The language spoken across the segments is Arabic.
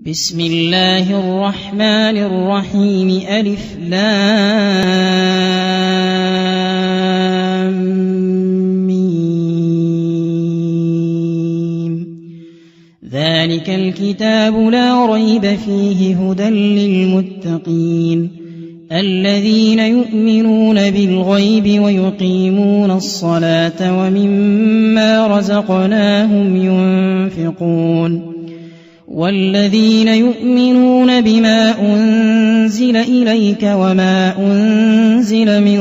بسم الله الرحمن الرحيم ألف لام ميم ذلك الكتاب لا ريب فيه هدى للمتقين الذين يؤمنون بالغيب ويقيمون الصلاة ومما رزقناهم ينفقون والذين يؤمنون بما أنزل إليك وما أنزل من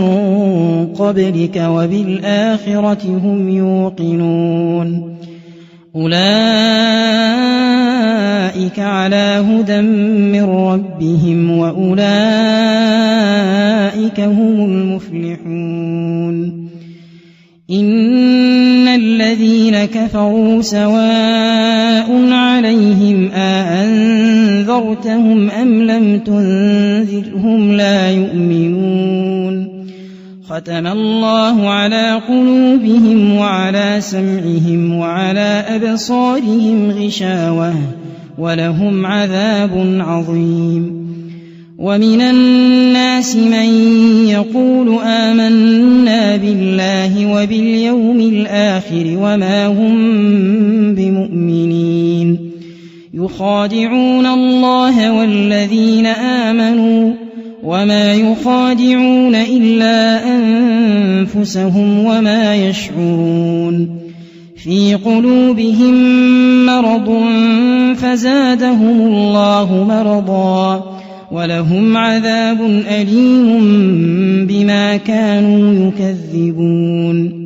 قبلك وبالآخرة هم يوقنون أولئك على هدى من ربهم وأولئك هم المفلحون إن الذين كفروا سواء عليهم أأنذرتهم أم لم تنذرهم لا يؤمنون ختم الله على قلوبهم وعلى سمعهم وعلى أبصارهم غشاوة ولهم عذاب عظيم ومن الناس من يقول آمنا بالله وباليوم الآخر وما هم بمؤمنين يخادعون الله والذين آمنوا وما يخادعون إلا أنفسهم وما يشعرون في قلوبهم مرض فزادهم الله مرضا ولهم عذاب أليم بما كانوا يكذبون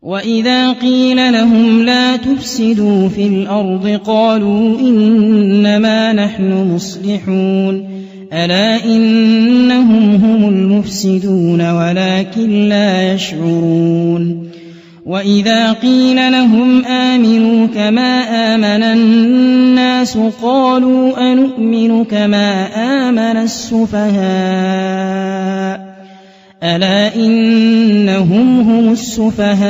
وإذا قيل لهم لا تفسدوا في الأرض قالوا إنما نحن مصلحون ألا إنهم هم المفسدون ولكن لا يشعرون وإذا قيل لهم آمنوا كما آمن الناس قالوا أنؤمن كما آمن السفهاء ألا إنهم هم السفهاء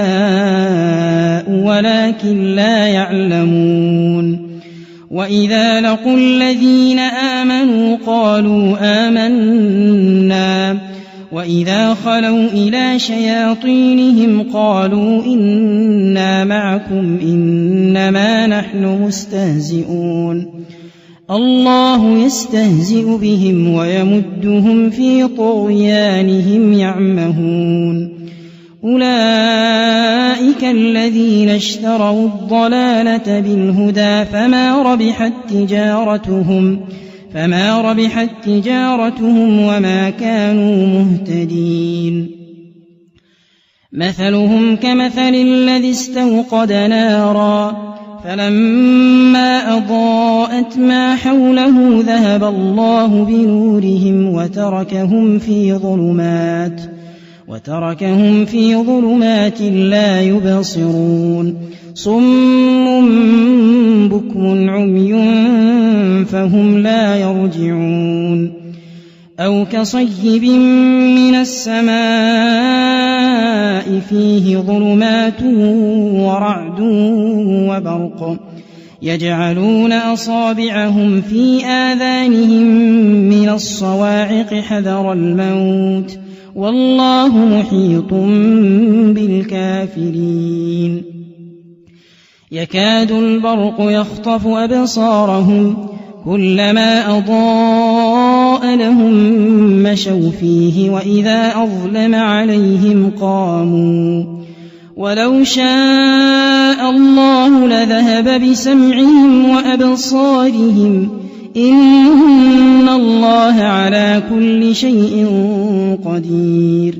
ولكن لا يعلمون وإذا لقوا الذين آمنوا قالوا آمنا وإذا خلوا إلى شياطينهم قالوا إنا معكم إنما نحن مستهزئون الله يستهزئ بهم ويمدهم في طغيانهم يعمهون أولئك الذين اشتروا الضلالة بالهدى فما ربحت تجارتهم وما كانوا مهتدين مثلهم كمثل الذي استوقد نارا فلما أضاءت ما حوله ذهب الله بنورهم وتركهم في ظلمات لا يبصرون صم بكم عمي فهم لا يرجعون أو كصيب من السماء فيه ظلمات ورعد وبرق يجعلون أصابعهم في آذانهم من الصواعق حذر الموت والله محيط بالكافرين يكاد البرق يخطف أبصارهم كلما أضاء لهم مشوا فيه وإذا أظلم عليهم قاموا ولو شاء الله لذهب بسمعهم وأبصارهم إن الله على كل شيء قدير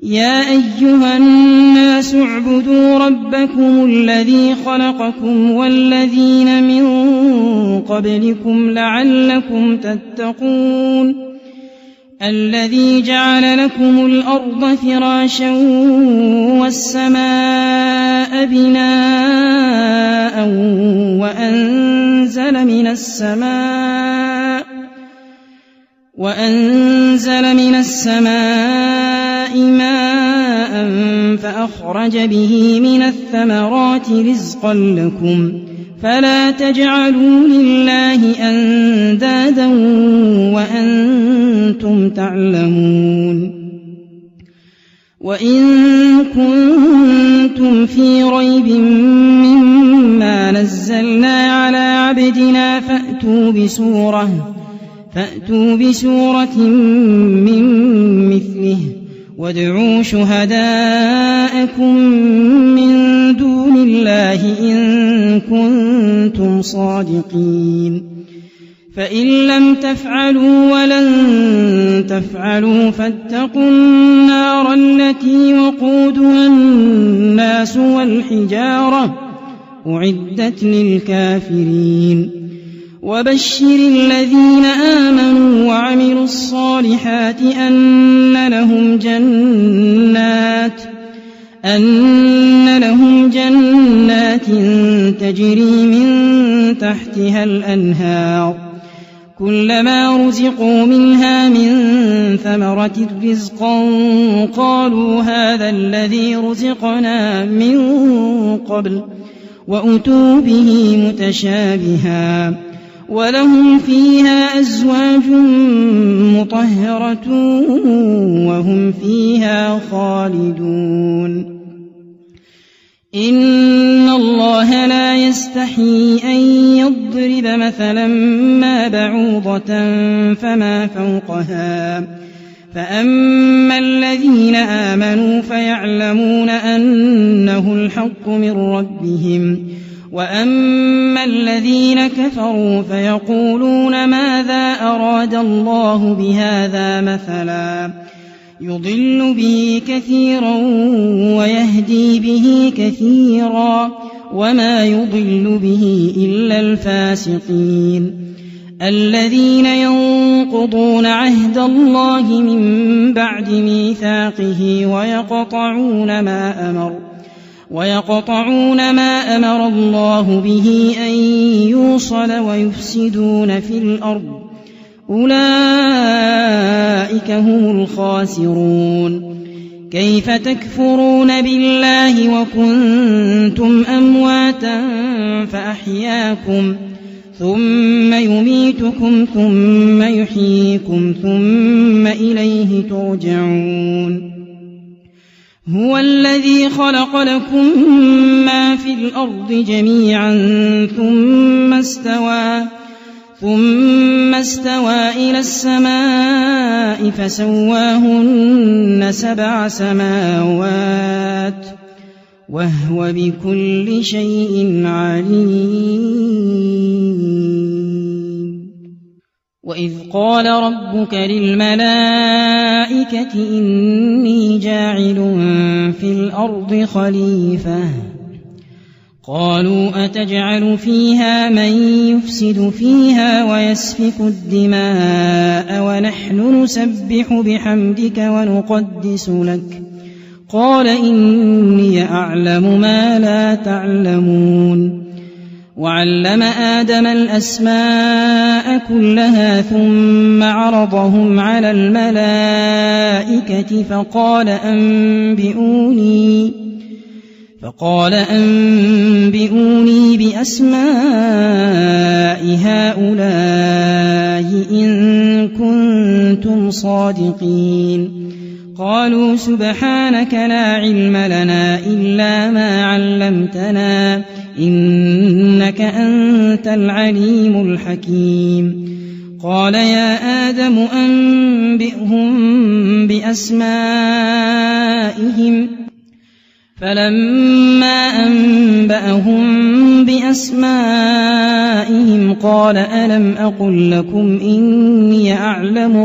يا أيها الناس اعبدوا ربكم الذي خلقكم والذين من قبلكم لعلكم تتقون الذي جعل لكم الأرض فراشا والسماء بناء وأنزل من السماء ماء فأخرج به من الثمرات رزقا لكم فلا تجعلوا لله أندادا وأنتم تعلمون وإن كنتم في ريب مما نزلنا على عبدنا فأتوا بسورة من مثله وادعوا شهداءكم من دون الله إن كنتم صادقين فإن لم تفعلوا ولن تفعلوا فاتقوا النار التي وقودها الناس والحجارة أعدت للكافرين وبشر الذين آمنوا وعملوا الصالحات أن لهم جنات تجري من تحتها الأنهار كلما رزقوا منها من ثمرة رزقا قالوا هذا الذي رزقنا من قبل وأتوا به متشابها ولهم فيها أزواج مطهرة وهم فيها خالدون إن الله لا يستحيي أن يضرب مثلا ما بعوضة فما فوقها فأما الذين آمنوا فيعلمون أنه الحق من ربهم وأما الذين كفروا فيقولون ماذا أراد الله بهذا مثلا يضل به كثيرا ويهدي به كثيرا وما يضل به إلا الفاسقين الذين ينقضون عهد الله من بعد ميثاقه ويقطعون ما أمر الله به أن يوصل ويفسدون في الأرض أولئك هم الخاسرون كيف تكفرون بالله وكنتم أمواتا فأحياكم ثم يميتكم ثم يحييكم ثم إليه ترجعون هو الذي خلق لكم ما في الأرض جميعا ثم استوى إلى السماء فسواهن 7 سماوات وهو بكل شيء عليم وإذ قال ربك للملائكة إني جاعل في الأرض خليفة قالوا أتجعل فيها من يفسد فيها ويسفك الدماء ونحن نسبح بحمدك ونقدس لك قال إني أعلم ما لا تعلمون وعلم آدم الأسماء كلها ثم عرضهم على الملائكة فقال أنبئوني بأسماء هؤلاء إن كنتم صادقين قالوا سبحانك لا علم لنا إلا ما علمتنا إنك أنت العليم الحكيم قال يا آدم أنبئهم بأسمائهم فلما أنبأهم بأسمائهم قال ألم أقل لكم إني أعلم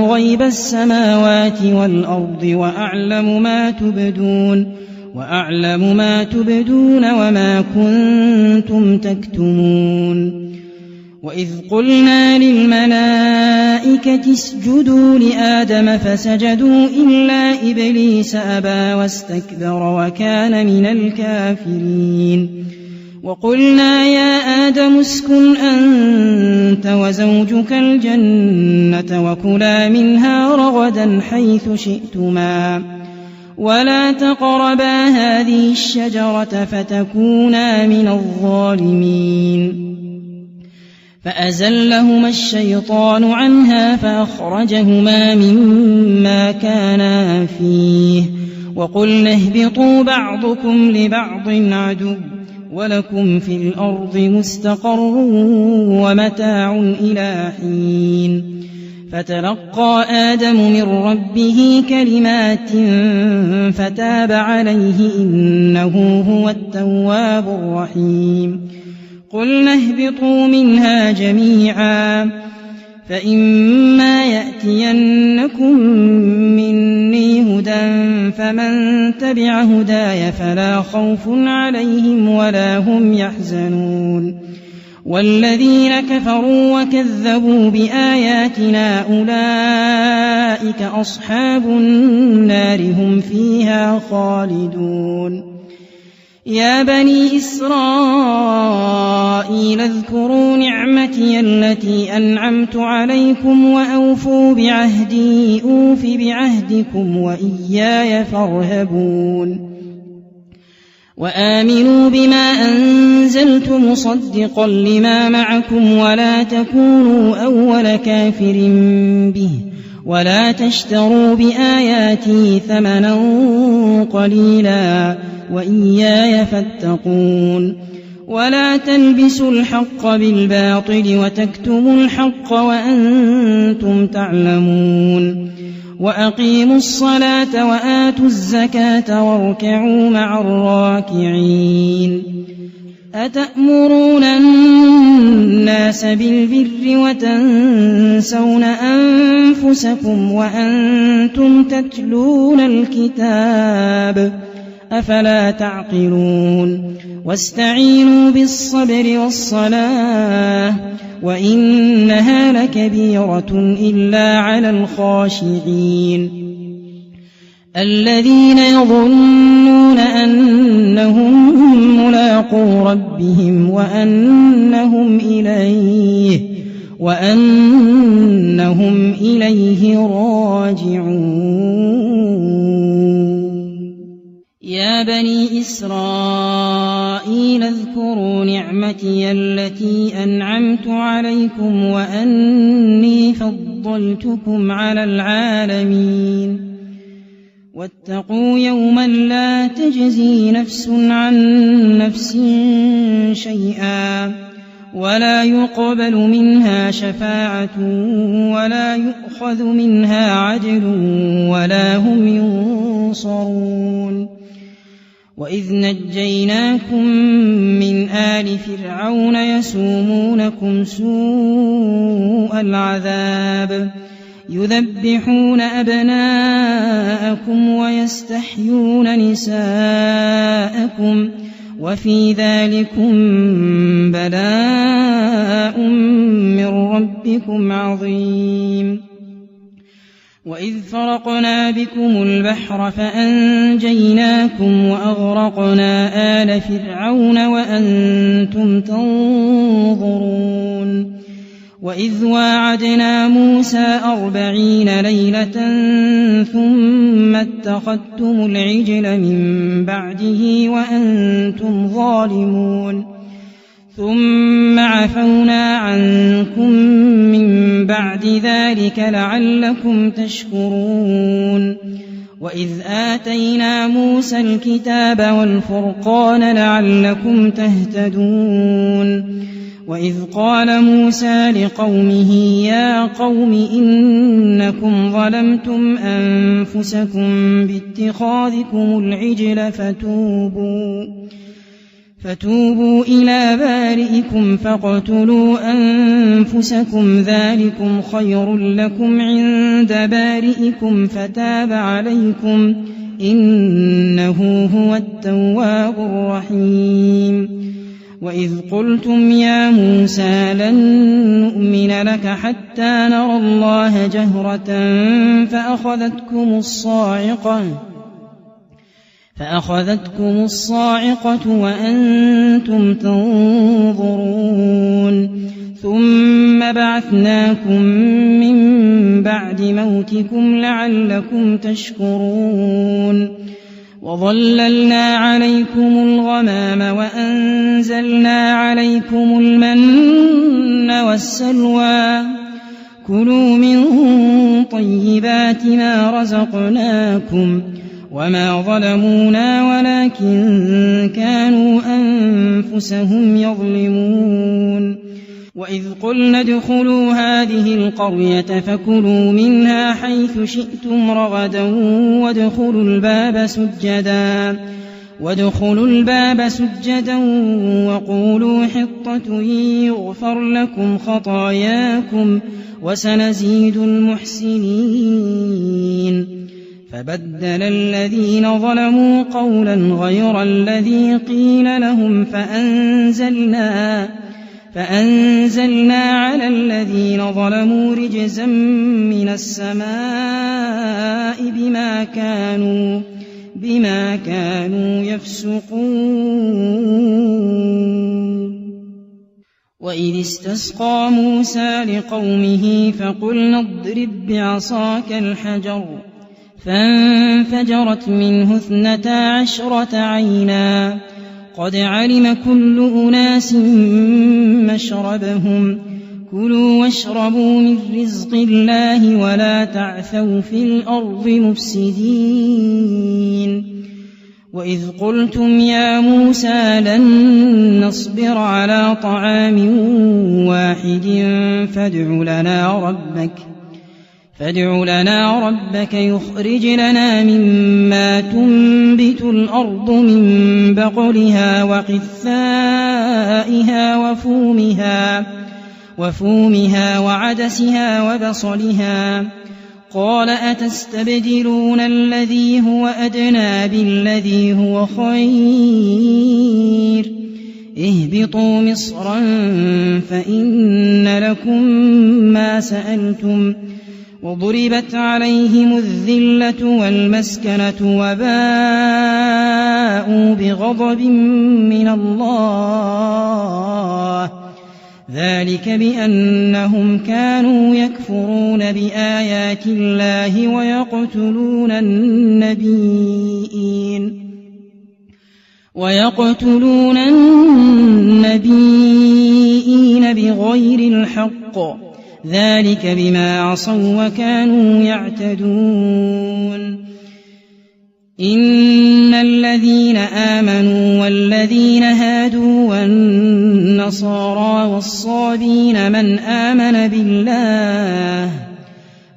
غيب السماوات والأرض وأعلم ما تبدون وما كنتم تكتمون وإذ قلنا للملائكة اسجدوا لآدم فسجدوا إلا إبليس أبى واستكبر وكان من الكافرين وقلنا يا آدم اسكن أنت وزوجك الجنة وكلا منها رغدا حيث شئتما ولا تقربا هذه الشجرة فتكونا من الظالمين. فأزلهما الشيطان عنها فأخرجهما مما كانا فيه وقلنا اهبطوا بعضكم لبعض عدو ولكم في الأرض مستقر ومتاع إلى حين. فتلقى آدم من ربه كلمات فتاب عليه إنه هو التواب الرحيم. قلنا اهبطوا منها جميعا فإما يأتينكم مني هدى فمن تبع هداي فلا خوف عليهم ولا هم يحزنون. والذين كفروا وكذبوا بآياتنا أولئك أصحاب النار هم فيها خالدون. يا بني إسرائيل اذكروا نعمتي التي أنعمت عليكم وأوفوا بعهدي أوف بعهدكم وإياي فارهبون. وآمنوا بما أنزلت مصدقا لما معكم ولا تكونوا أول كافر به ولا تشتروا بآياتي ثمنا قليلا وإياي فاتقون. ولا تلبسوا الحق بالباطل وتكتموا الحق وأنتم تعلمون. وأقيموا الصلاة وآتوا الزكاة واركعوا مع الراكعين. أتأمرون الناس بالبر وتنسون أنفسكم وأنتم تتلون الكتاب أفلا تعقلون. واستعينوا بالصبر والصلاة وإنها لكبيرة إلا على الخاشعين الذين يظنون أنهم ملاقو ربهم وأنهم إليه راجعون. يا بني إسرائيل اذكروا نعمتي التي أنعمت عليكم وأني فضلتكم على العالمين. واتقوا يوما لا تجزي نفس عن نفس شيئا ولا يقبل منها شفاعة ولا يؤخذ منها عدل ولا هم ينصرون. وإذ نجيناكم من آل فرعون يسومونكم سوء العذاب يذبحون أبناءكم ويستحيون نساءكم وفي ذلكم بلاء من ربكم عظيم. وإذ فرقنا بكم البحر فأنجيناكم وأغرقنا آل فرعون وأنتم تنظرون. وإذ واعدنا موسى 40 ليلة ثم اتخذتم العجل من بعده وأنتم ظالمون ثم عفونا عنكم من بعد ذلك لعلكم تشكرون. وإذ آتينا موسى الكتاب والفرقان لعلكم تهتدون. وإذ قال موسى لقومه يا قوم إنكم ظلمتم أنفسكم باتخاذكم العجل فتوبوا إلى بارئكم فاقتلوا أنفسكم ذلكم خير لكم عند بارئكم فتاب عليكم إنه هو التواب الرحيم. وإذ قلتم يا موسى لن نؤمن لك حتى نرى الله جهرة فأخذتكم الصاعقة وأنتم تنظرون ثم بعثناكم من بعد موتكم لعلكم تشكرون. وظللنا عليكم الغمام وأنزلنا عليكم المن والسلوى كلوا من طيبات ما رزقناكم وما ظلمونا ولكن كانوا أنفسهم يظلمون وإذ قلنا ادخلوا هذه القرية فكلوا منها حيث شئتم رغدا وادخلوا الباب سجدا وقولوا حطة يغفر لكم خطاياكم وسنزيد المحسنين فبدل الذين ظلموا قولا غير الذي قيل لهم فأنزلنا على الذين ظلموا رجزا من السماء بما كانوا يفسقون وإذ استسقى موسى لقومه فقلنا اضرب بعصاك الحجر فانفجرت منه 12 عينا قد علم كل أناس مشربهم كلوا واشربوا من رزق الله ولا تعثوا في الأرض مفسدين وإذ قلتم يا موسى لن نصبر على طعام واحد فادع لنا ربك يخرج لنا مما تنبت الأرض من بقلها وقثائها وفومها وعدسها وبصلها قال أتستبدلون الذي هو أدنى بالذي هو خير اهبطوا مصرا فإن لكم ما سألتم وضربت عليهم الذلة والمسكنة وباءوا بغضب من الله ذلك بأنهم كانوا يكفرون بآيات الله ويقتلون النبيين بغير الحق ذلك بما عصوا وكانوا يعتدون إن الذين آمنوا والذين هادوا والنصارى والصابين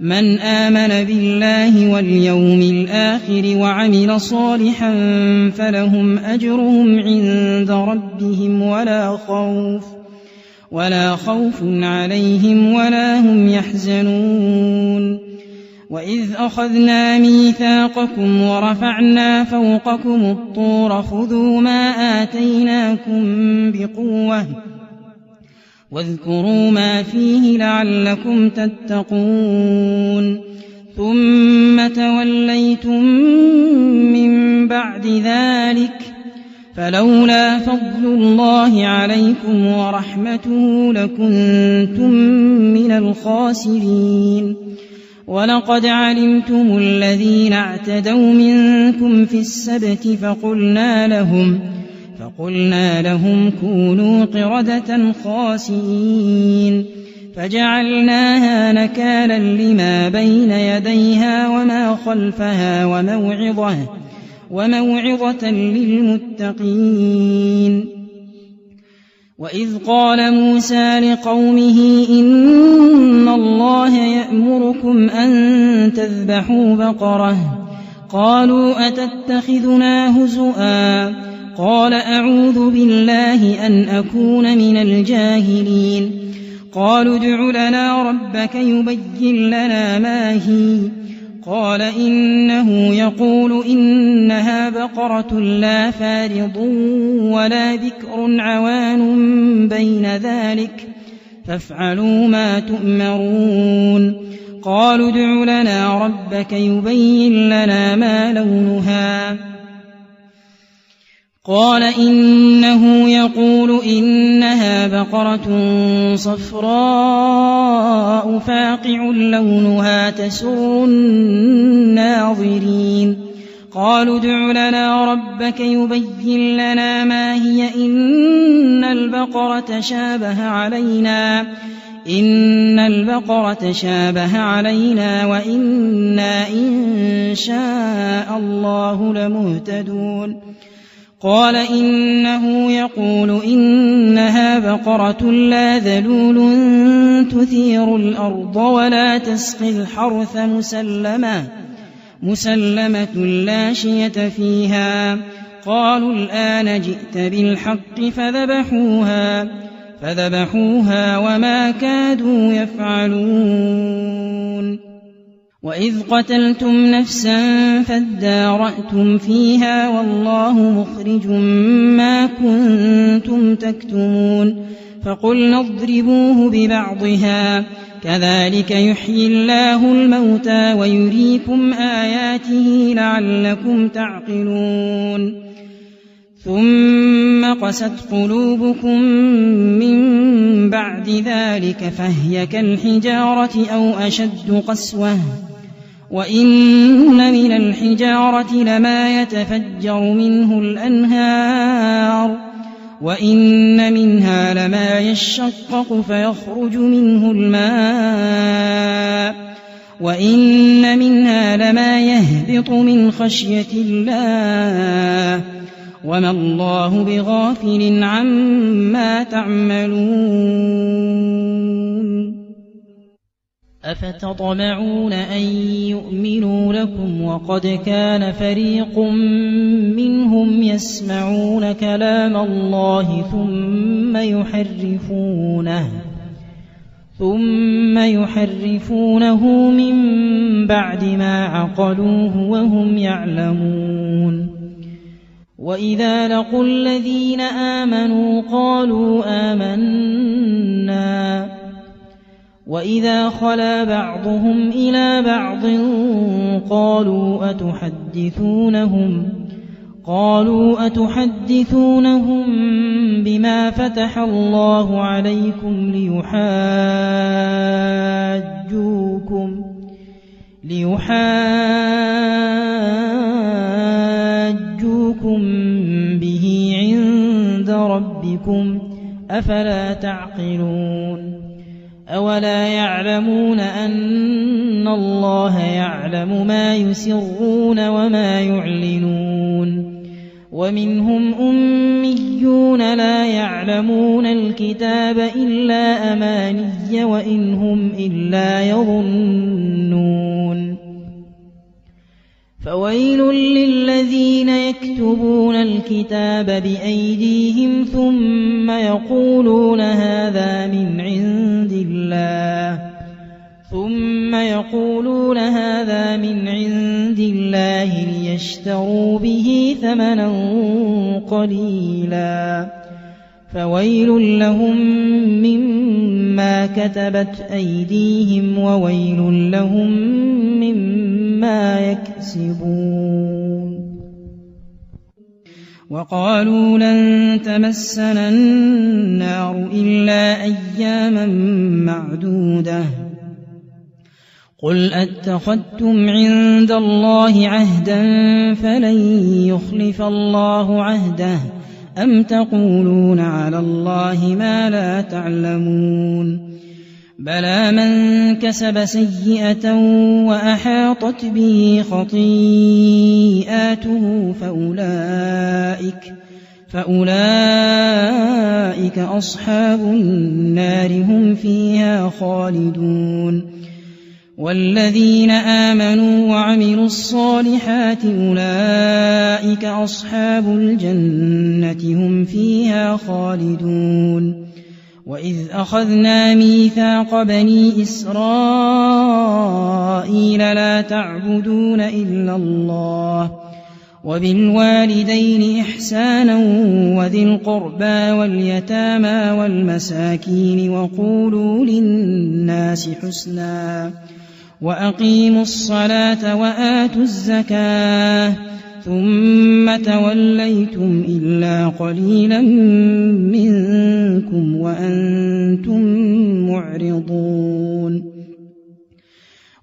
من آمن بالله واليوم الآخر وعمل صالحا فلهم أجرهم عند ربهم ولا خوف عليهم ولا هم يحزنون وإذ أخذنا ميثاقكم ورفعنا فوقكم الطور خذوا ما آتيناكم بقوة واذكروا ما فيه لعلكم تتقون ثم توليتم من بعد ذلك فلولا فضل الله عليكم ورحمته لكنتم من الخاسرين ولقد علمتم الذين اعتدوا منكم في السبت فقلنا لهم كونوا قردة خاسئين فجعلناها نكالا لما بين يديها وما خلفها وموعظة للمتقين وإذ قال موسى لقومه إن الله يأمركم أن تذبحوا بقرة قالوا أتتخذنا هزؤا قال أعوذ بالله أن أكون من الجاهلين قالوا ادع لنا ربك يبين لنا ما هي قال إنه يقول إنها بقرة لا فارض ولا بكر عوان بين ذلك فافعلوا ما تؤمرون قالوا ادع لنا ربك يبين لنا ما لونها قال إنه يقول إنها بقرة صفراء فاقع لونها تسر الناظرين قالوا ادع لنا ربك يبين لنا ما هي إن البقرة شابه علينا وإنا إن شاء الله لمهتدون قال إنه يقول إنها بقرة لا ذلول تثير الأرض ولا تسقي الحرث مسلمة لا شية فيها قالوا الآن جئت بالحق فذبحوها وما كادوا يفعلون وإذ قتلتم نفسا فادارأتم فيها والله مخرج ما كنتم تكتمون فقلنا اضربوه ببعضها كذلك يحيي الله الموتى ويريكم آياته لعلكم تعقلون ثم قست قلوبكم من بعد ذلك فهي كالحجارة أو أشد قسوة وإن من الحجارة لما يتفجر منه الأنهار وإن منها لما يشقق فيخرج منه الماء وإن منها لما يهبط من خشية الله وما الله بغافل عما تعملون أفتطمعون أن يؤمنوا لكم وقد كان فريق منهم يسمعون كلام الله ثم يحرفونه من بعد ما عقلوه وهم يعلمون وإذا لقوا الذين آمنوا قالوا آمنا وإذا خلا بعضهم إلى بعض قالوا أتحدثونهم بما فتح الله عليكم ليحاجوكم به عند ربكم أفلا تعقلون أولا يعلمون أن الله يعلم ما يسرون وما يعلنون ومنهم أميون لا يعلمون الكتاب إلا أماني وإن هم إلا يظنون فويل للذين يكتبون الكتاب بأيديهم ثم يقولون هذا من عند الله ليشتروا به ثمنا قليلا فويل لهم مما كتبت أيديهم وويل لهم مما يكسبون وقالوا لن تمسنا النار إلا أياما معدودة قل أتخذتم عند الله عهدا فلن يخلف الله عهده أم تقولون على الله ما لا تعلمون بلى من كسب سيئة وأحاطت به خطيئاته فأولئك أصحاب النار هم فيها خالدون والذين آمنوا وعملوا الصالحات أولئك أصحاب الجنة هم فيها خالدون وإذ أخذنا ميثاق بني إسرائيل لا تعبدون إلا الله وبالوالدين إحسانا وذي القربى واليتامى والمساكين وقولوا للناس حسنا وأقيموا الصلاة وآتوا الزكاة ثم توليتم إلا قليلا منكم وأنتم معرضون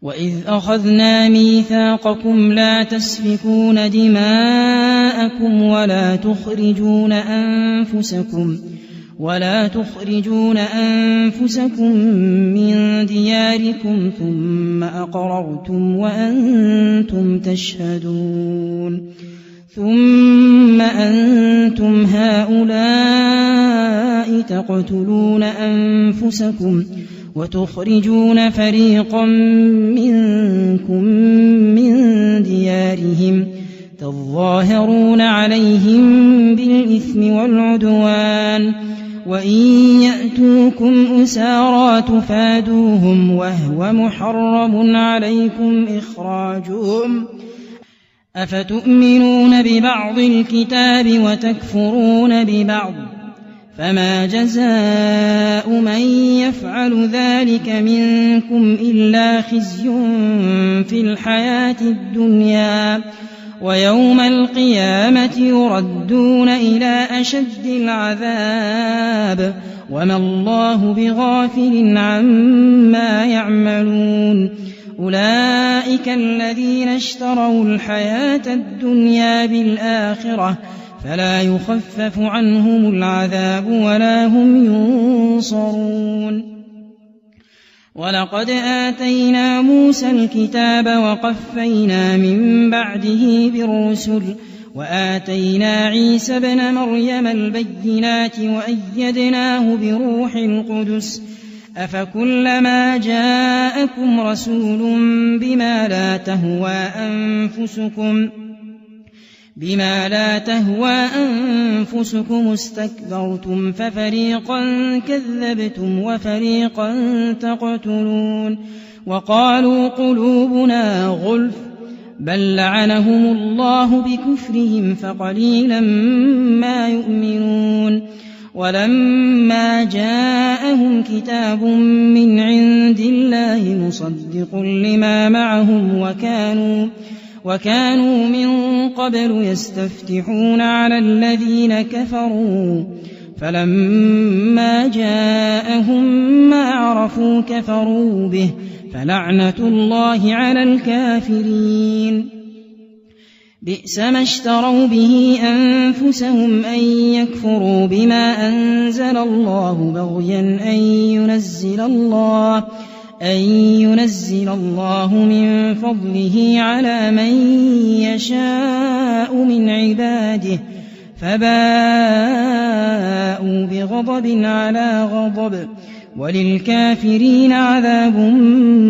وإذ أخذنا ميثاقكم لا تسفكون دماءكم ولا تخرجون أنفسكم من دياركم ثم أقررتم وأنتم تشهدون ثم أنتم هؤلاء تقتلون أنفسكم وتخرجون فريقا منكم من ديارهم تظاهرون عليهم بالإثم والعدوان وإن يأتوكم أسارى تفادوهم وهو محرم عليكم إخراجهم أفتؤمنون ببعض الكتاب وتكفرون ببعض فما جزاء من يفعل ذلك منكم إلا خزي في الحياة الدنيا ويوم القيامة يردون إلى أشد العذاب وما الله بغافل عما يعملون أولئك الذين اشتروا الحياة الدنيا بالآخرة فلا يخفف عنهم العذاب ولا هم ينصرون ولقد آتينا موسى الكتاب وقفينا من بعده بالرسل وآتينا عيسى ابن مريم البينات وأيدناه بروح القدس أفكلما جاءكم رسول بما لا تهوى أنفسكم استكبرتم ففريقا كذبتم وفريقا تقتلون وقالوا قلوبنا غلف بل لعنهم الله بكفرهم فقليلا ما يؤمنون ولما جاءهم كتاب من عند الله مصدق لما معهم وكانوا من قبل يستفتحون على الذين كفروا فلما جاءهم ما عرفوا كفروا به فلعنة الله على الكافرين بئس ما اشتروا به أنفسهم أن يكفروا بما أنزل الله بغيا أن ينزل الله من فضله على من يشاء من عباده فباءوا بغضب على غضب وللكافرين عذاب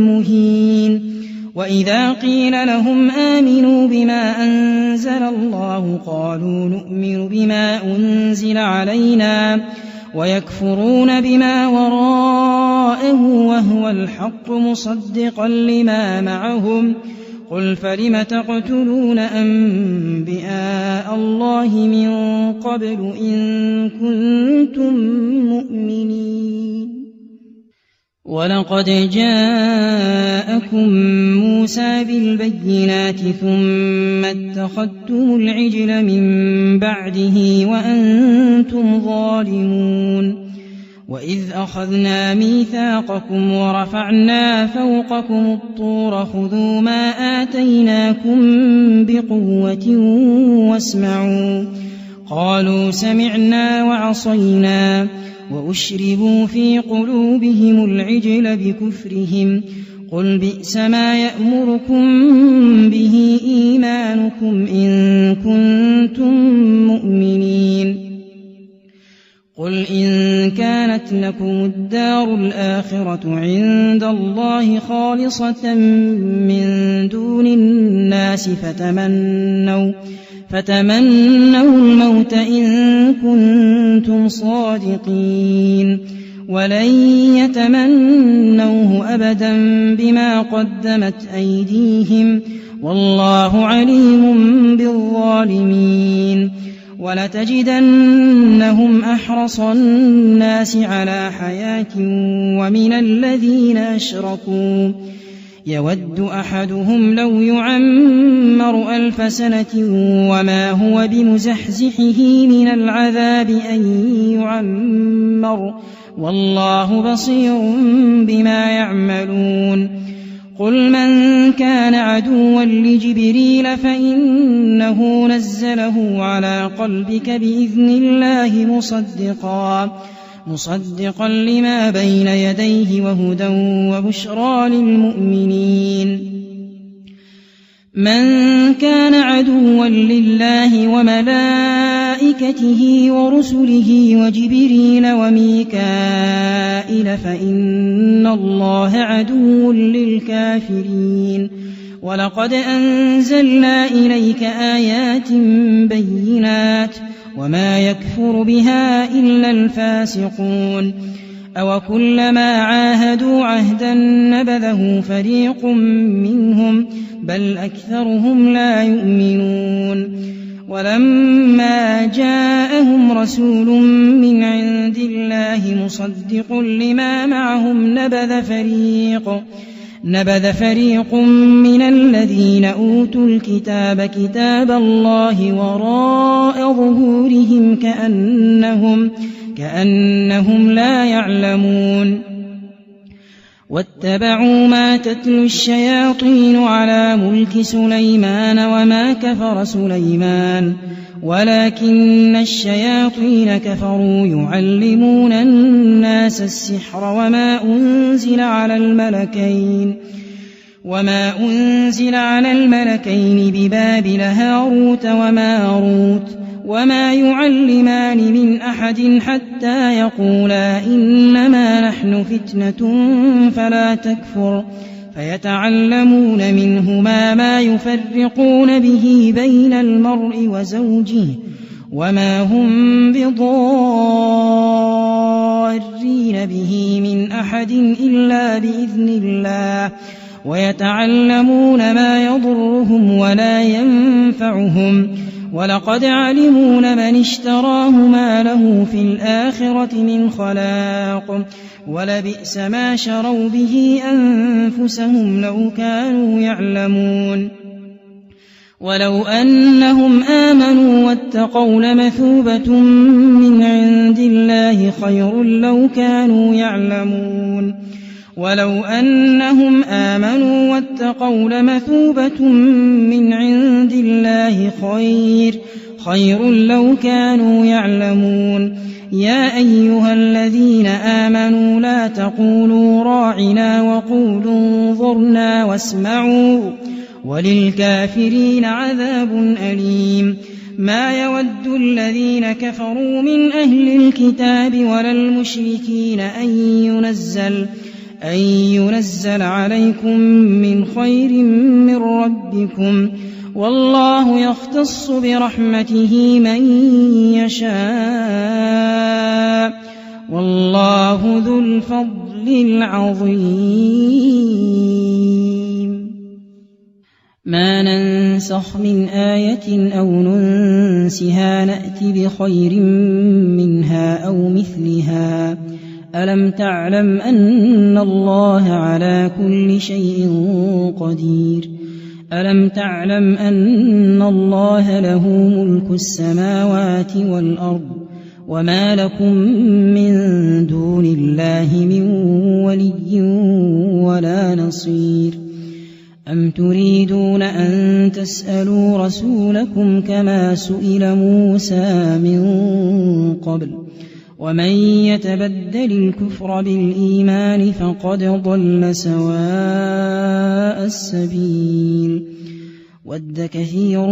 مهين وإذا قيل لهم آمنوا بما أنزل الله قالوا نؤمن بما أنزل علينا ويكفرون بما وراءه وهو الحق مصدقا لما معهم قل فلم تقتلون أنبياء الله من قبل إن كنتم مؤمنين ولقد جاءكم موسى بالبينات ثم اتخذتم العجل من بعده وأنتم ظالمون وإذ أخذنا ميثاقكم ورفعنا فوقكم الطور خذوا ما آتيناكم بقوة واسمعوا قالوا سمعنا وعصينا وأشربوا في قلوبهم العجل بكفرهم قل بئس ما يأمركم به إيمانكم إن كنتم مؤمنين قل إن كانت لكم الدار الآخرة عند الله خالصة من دون الناس فتمنوا الموت إن كنتم صادقين ولن يتمنوه أبدا بما قدمت أيديهم والله عليم بالظالمين ولتجدنهم أحرص الناس على حياة ومن الذين أشركوا يود أحدهم لو يعمر 1000 سنة وما هو بمزحزحه من العذاب أن يعمر والله بصير بما يعملون قل من كان عدوا لجبريل فإنه نزله على قلبك بإذن الله مصدقا لما بين يديه وهدى وبشرى للمؤمنين. من كان عدوا لله وملائكته ورسله وجبريل وميكائيل فإن الله عدو للكافرين. ولقد أنزلنا إليك آيات بينات وما يكفر بها إلا الفاسقون. أوكلما عاهدوا عهدا نبذه فريق منهم بل أكثرهم لا يؤمنون. ولما جاءهم رسول من عند الله مصدق لما معهم نبذ فريق من الذين أوتوا الكتاب كتاب الله وراء ظهورهم كأنهم لا يعلمون. واتبعوا ما تتلو الشياطين على ملك سليمان وما كفر سليمان ولكن الشياطين كفروا يعلمون الناس السحر وما أنزل على الملكين ببابل هاروت وماروت وما يعلمان من أحد حتى يقولا إنما نحن فتنة فلا تكفر فيتعلمون منهما ما يفرقون به بين المرء وزوجه وما هم بضارين به من أحد إلا بإذن الله ويتعلمون ما يضرهم ولا ينفعهم ولقد علموا لمن اشتراه ما له في الآخرة من خلاق ولبئس ما شروا به أنفسهم لو كانوا يعلمون. ولو أنهم آمنوا واتقوا لمثوبة من عند الله خير لو كانوا يعلمون. ولو أنهم آمنوا واتقوا لمثوبة من عند الله خير لو كانوا يعلمون. يا أيها الذين آمنوا لا تقولوا راعنا وقولوا انظرنا واسمعوا وللكافرين عذاب أليم. ما يود الذين كفروا من أهل الكتاب ولا المشركين أن ينزل عليكم من خير من ربكم والله يختص برحمته من يشاء والله ذو الفضل العظيم. ما ننسخ من آية أو ننسها نأت بخير منها أو مثلها. ألم تعلم أن الله على كل شيء قدير. ألم تعلم أن الله له ملك السماوات والأرض وما لكم من دون الله من ولي ولا نصير. أم تريدون أن تسألوا رسولكم كما سئل موسى من قبل ومن يتبدل الكفر بالإيمان فقد ضل سواء السبيل. ود كثير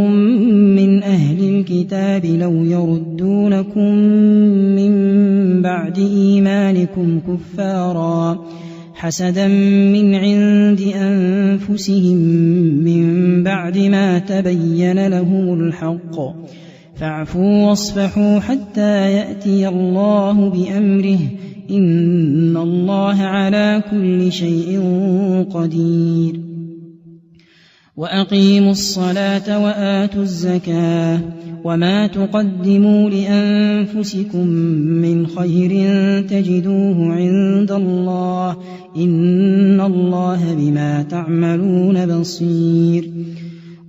من أهل الكتاب لو يردونكم من بعد إيمانكم كفارا حسدا من عند أنفسهم من بعد ما تبين لهم الحق فاعفوا واصفحوا حتى يأتي الله بأمره إن الله على كل شيء قدير. وأقيموا الصلاة وآتوا الزكاة وما تقدموا لأنفسكم من خير تجدوه عند الله إن الله بما تعملون بصير.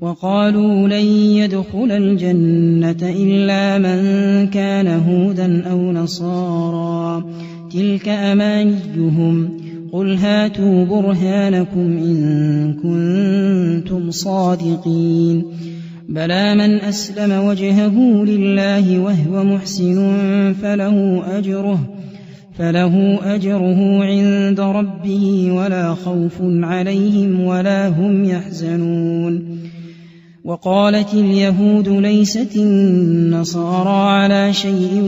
وقالوا لن يدخل الجنة إلا من كان هودا أو نصارى تلك أمانيهم قل هاتوا برهانكم إن كنتم صادقين بلى من أسلم وجهه لله وهو محسن فله أجره عند ربه ولا خوف عليهم ولا هم يحزنون وقالت اليهود ليست النصارى على شيء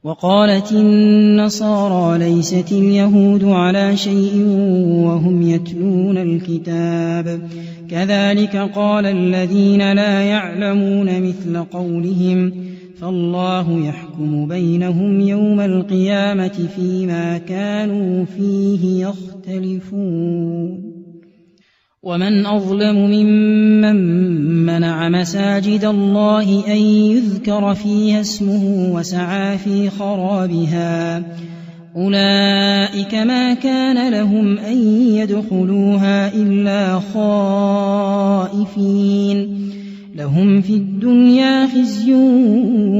وقالت النصارى ليست اليهود على شيء وهم يتلون الكتاب كذلك قال الذين لا يعلمون مثل قولهم فالله يحكم بينهم يوم القيامة فيما كانوا فيه يختلفون ومن أظلم ممن منع مساجد الله أن يذكر فيها اسمه وسعى في خرابها أولئك ما كان لهم أن يدخلوها إلا خائفين لهم في الدنيا خزي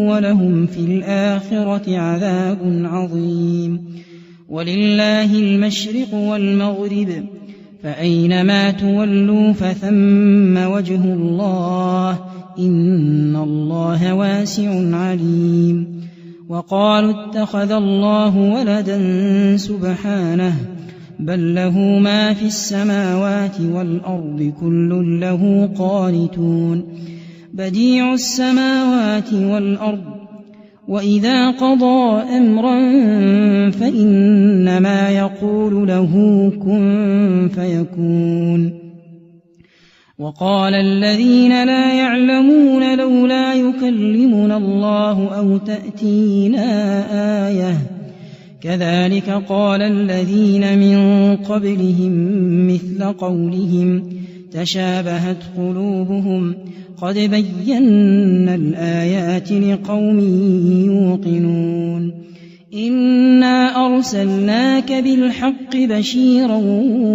ولهم في الآخرة عذاب عظيم ولله المشرق والمغرب فأينما تولوا فثم وجه الله إن الله واسع عليم وقالوا اتخذ الله ولدا سبحانه بل له ما في السماوات والأرض كل له قانتون بديع السماوات والأرض وإذا قضى أمرا فإنما يقول له كن فيكون وقال الذين لا يعلمون لولا يكلمنا الله أو تأتينا آية كذلك قال الذين من قبلهم مثل قولهم تشابهت قلوبهم قد بينا الآيات لقوم يوقنون إنا أرسلناك بالحق بشيرا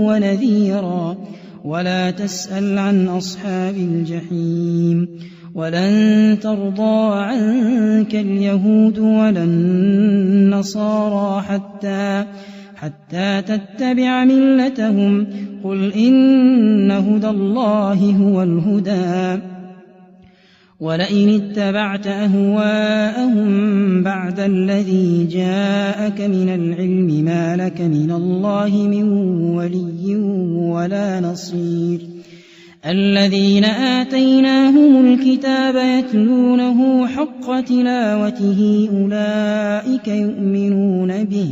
ونذيرا ولا تسأل عن أصحاب الجحيم ولن ترضى عنك اليهود ولا النصارى حتى تتبع ملتهم قل إن هدى الله هو الهدى ولئن اتبعت أهواءهم بعد الذي جاءك من العلم ما لك من الله من ولي ولا نصير الذين آتيناهم الكتاب يتلونه حق تلاوته أولئك يؤمنون به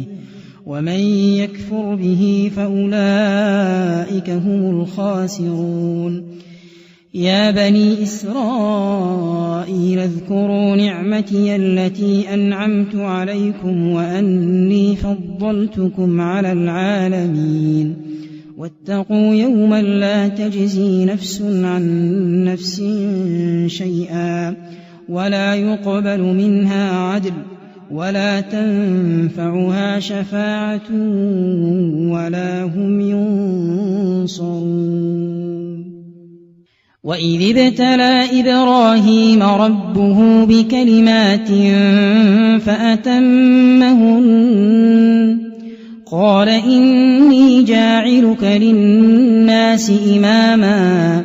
ومن يكفر به فأولئك هم الخاسرون يا بني إسرائيل اذكروا نعمتي التي أنعمت عليكم وأني فضلتكم على العالمين واتقوا يوما لا تجزي نفس عن نفس شيئا ولا يقبل منها عدل ولا تنفعها شفاعة ولا هم ينصرون وإذ ابتلى إبراهيم ربه بكلمات فأتمهن قال إني جاعلك للناس إماما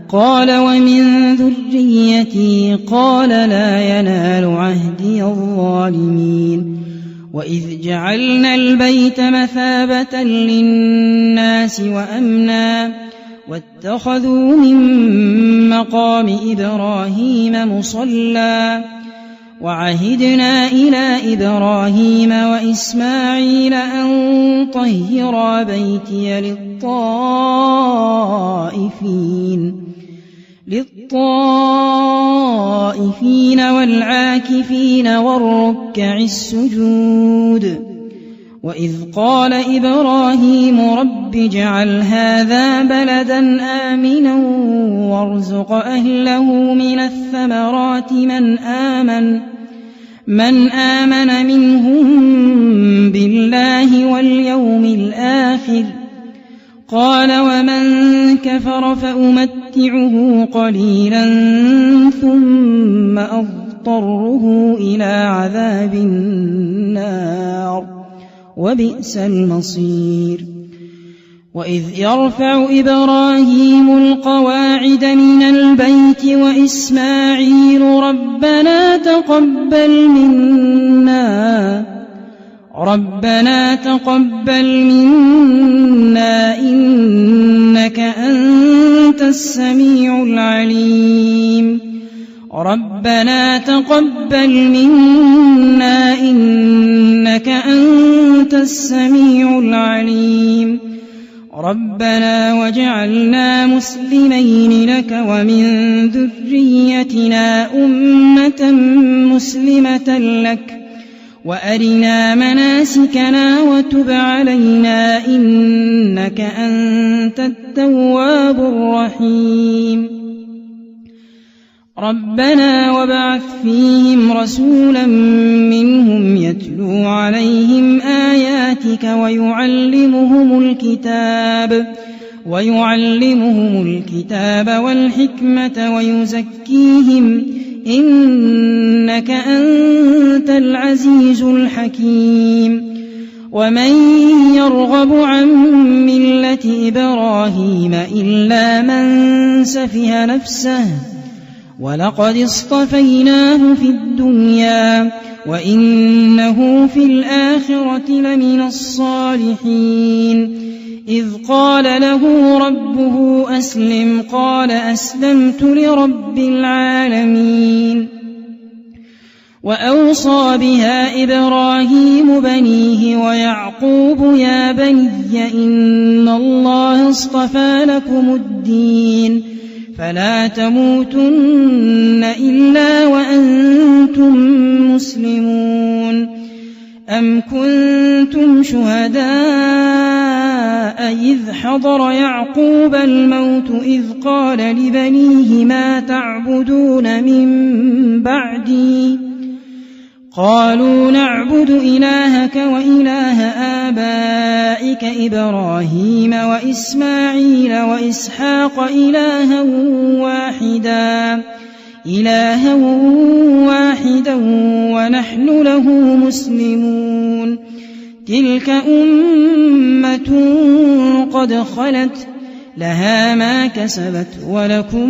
قال ومن ذريتي قال لا ينال عهدي الظالمين وإذ جعلنا البيت مثابة للناس وأمنا واتخذوا من مقام إبراهيم مصلى وعهدنا إلى إبراهيم وإسماعيل أن طهرا بيتي للطائفين والعاكفين والركع السجود وإذ قال إبراهيم رب اجعل هذا بلدا آمنا وارزق أهله من الثمرات من آمن منهم بالله واليوم الآخر قال ومن كفر فأمتعه أمتعه قليلا ثم أضطره إلى عذاب النار وبئس المصير. وإذ يرفع إبراهيم القواعد من البيت وإسماعيل ربنا تقبل منا إنك أنت السميع العليم ربنا تقبل منا إنك أنت السميع العليم ربنا واجعلنا مسلمين لك ومن ذريتنا أمة مسلمة لك وأرنا مناسكنا وتب علينا إنك أنت التواب الرحيم ربنا وابعث فيهم رسولا منهم يتلو عليهم آياتك ويعلمهم الكتاب والحكمة ويزكيهم إنك أنت العزيز الحكيم ومن يرغب عن ملة إبراهيم إلا من سفه نفسه ولقد اصطفيناه في الدنيا وإنه في الآخرة لمن الصالحين إذ قال له ربه أسلم قال أسلمت لرب العالمين وأوصى بها إبراهيم بنيه ويعقوب يا بني إن الله اصطفى لكم الدين فلا تموتن إلا وأنتم مسلمون أم كنتم شهداء إذ حضر يعقوب الموت إذ قال لبنيه ما تعبدون من بعدي قالوا نعبد إلهك وإله آبائك إبراهيم وإسماعيل وإسحاق إلها واحدا ونحن له مسلمون تلك أمة قد خلت لها ما كسبت ولكم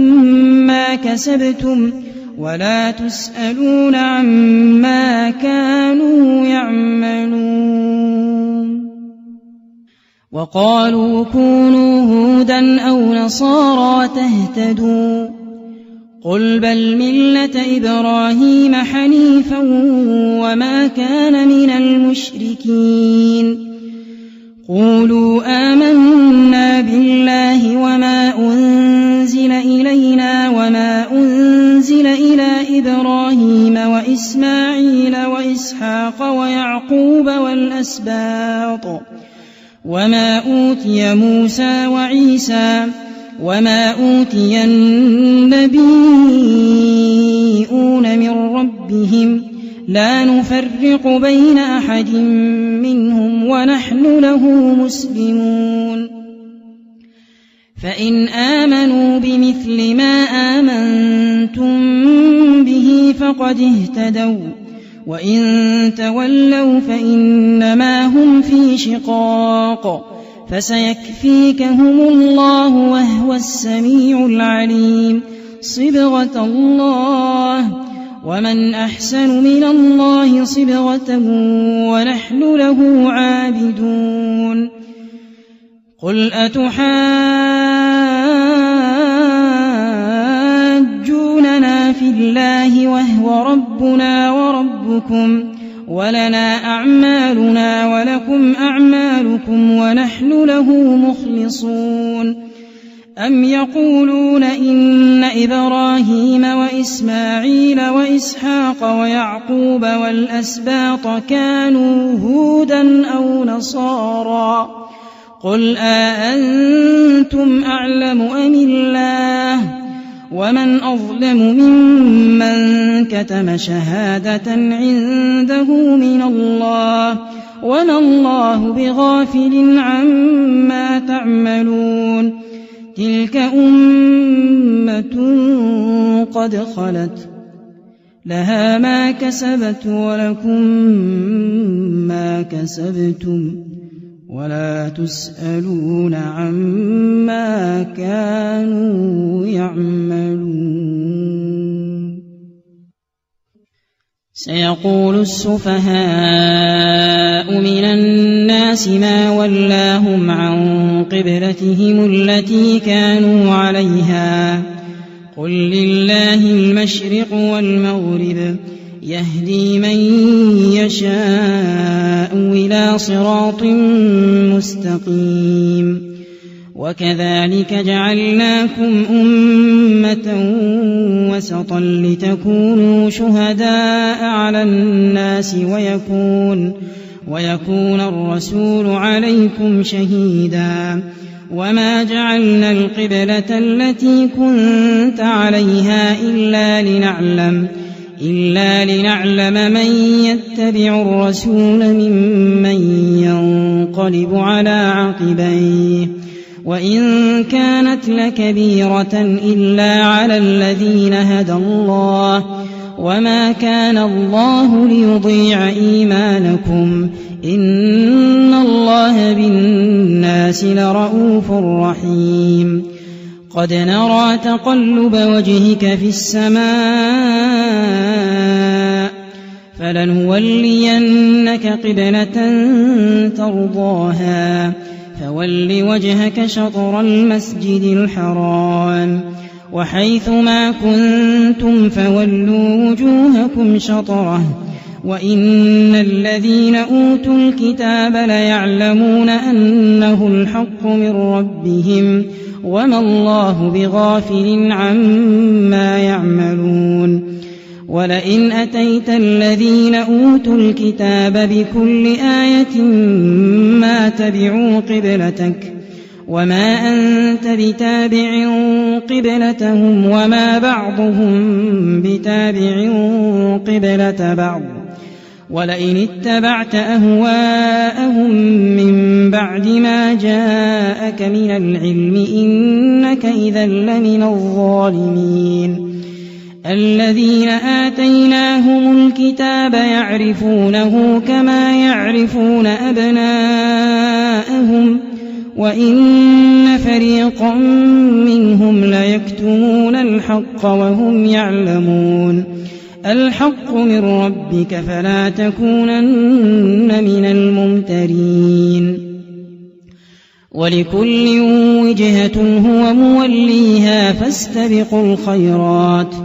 ما كسبتم ولا تسألون عما كانوا يعملون وقالوا كونوا هودا أو نصارى تهتدوا قل بل ملة إبراهيم حنيفا وما كان من المشركين قولوا آمنا بالله وما أنزل إلينا وما أنزل إلى إبراهيم وإسماعيل وإسحاق ويعقوب والأسباط وما أوتي موسى وعيسى وما أوتي النبيون من ربهم لا نفرق بين أحد منهم ونحن له مسلمون فإن آمنوا بمثل ما آمنتم به فقد اهتدوا وإن تولوا فإنما هم في شقاق فسيكفيكهم الله وهو السميع العليم صبغة الله ومن أحسن من الله صبغة ونحن له عابدون قل أتحاجوننا في الله وهو ربنا وربكم ولنا أعمالنا ولكم أعمالكم ونحن له مخلصون أم يقولون إن إبراهيم وإسماعيل وإسحاق ويعقوب والأسباط كانوا هودا أو نصارى قل أأنتم أعلم أم الله ومن أظلم ممن كتم شهادة عنده من الله وما الله بغافل عما تعملون تلك أمة قد خلت لها ما كسبت ولكم ما كسبتم ولا تسألون عما كانوا يعملون. سيقول السفهاء من الناس ما ولاهم عن قبلتهم التي كانوا عليها قل لله المشرق والمغرب يهدي من يشاء إلى صراط مستقيم. وكذلك جعلناكم أمة وسطا لتكونوا شهداء على الناس ويكون الرسول عليكم شهيدا. وما جعلنا القبلة التي كنت عليها إلا لنعلم من يتبع الرسول ممن ينقلب على عقبيه وإن كانت لكبيرة إلا على الذين هدى الله وما كان الله ليضيع إيمانكم إن الله بالناس لرءوف رحيم. قد نرى تقلب وجهك في السماء فلنولينك قبلة ترضاها فول وجهك شطر المسجد الحرام وحيث ما كنتم فولوا وجوهكم شطره وإن الذين أوتوا الكتاب ليعلمون أنه الحق من ربهم وما الله بغافل عما يعملون. ولئن أتيت الذين أوتوا الكتاب بكل آية ما تبعوا قبلتك وما أنت بتابع قبلتهم وما بعضهم بتابع قبلة بعض ولئن اتبعت أهواءهم من بعد ما جاءك من العلم إنك إذا لمن الظالمين. الذين آتيناهم الكتاب يعرفونه كما يعرفون أبناءهم وإن فريقا منهم ليكتمون الحق وهم يعلمون. الحق من ربك فلا تكونن من الممترين. ولكل وجهة هو موليها فاستبقوا الخيرات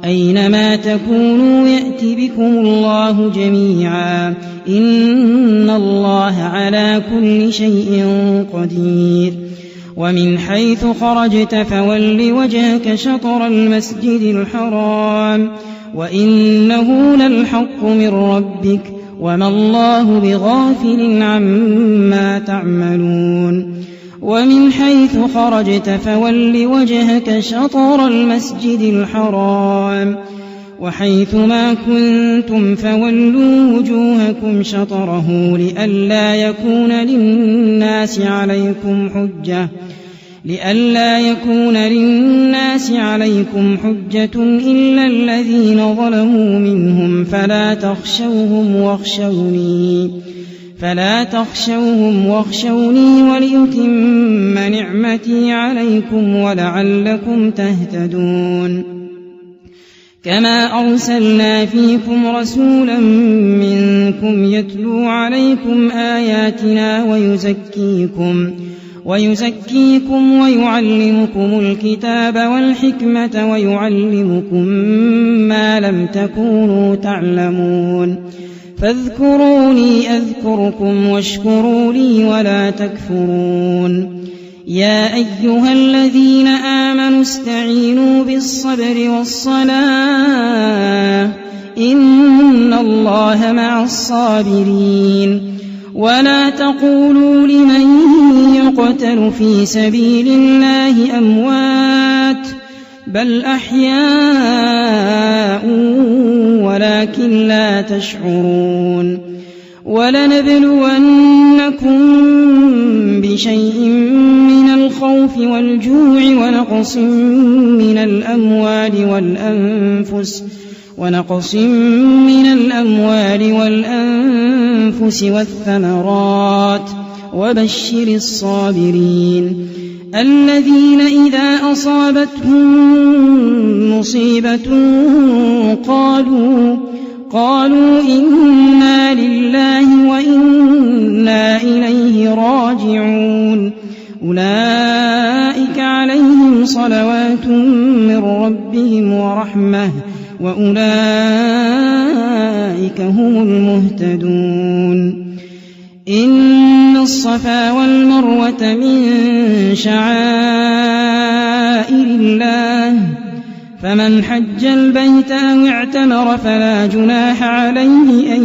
أينما تكونوا يأت بكم الله جميعا إن الله على كل شيء قدير. ومن حيث خرجت فول وجهك شطر المسجد الحرام وإنه للحق من ربك وما الله بغافل عما تعملون. ومن حيث خرجت فول وجهك شطر المسجد الحرام وحيث ما كنتم فولوا وجوهكم شطره لئلا يكون للناس عليكم حجة إلا الذين ظلموا منهم فلا تخشوهم واخشوني ولأتم نعمتي عليكم ولعلكم تهتدون. كما أرسلنا فيكم رسولا منكم يتلو عليكم آياتنا ويزكيكم ويعلمكم الكتاب والحكمة ويعلمكم ما لم تكونوا تعلمون. فاذكروني أذكركم واشكروا لي ولا تكفرون. يا أيها الذين آمنوا استعينوا بالصبر والصلاة إن الله مع الصابرين. ولا تقولوا لمن يقتل في سبيل الله أموات بل أحياء ولكن لا تشعرون. ولنبلونكم بشيء من الخوف والجوع ونقص من الأموال والأنفس والثمرات وبشر الصابرين الذين إذا أصابتهم مصيبة قالوا إنا لله وإنا إليه راجعون أولئك عليهم صلوات من ربهم ورحمة وأولئك هم المهتدون إن الصفا والمروة من شعائر الله فمن حج البيت أو اعتمر فلا جناح عليه أن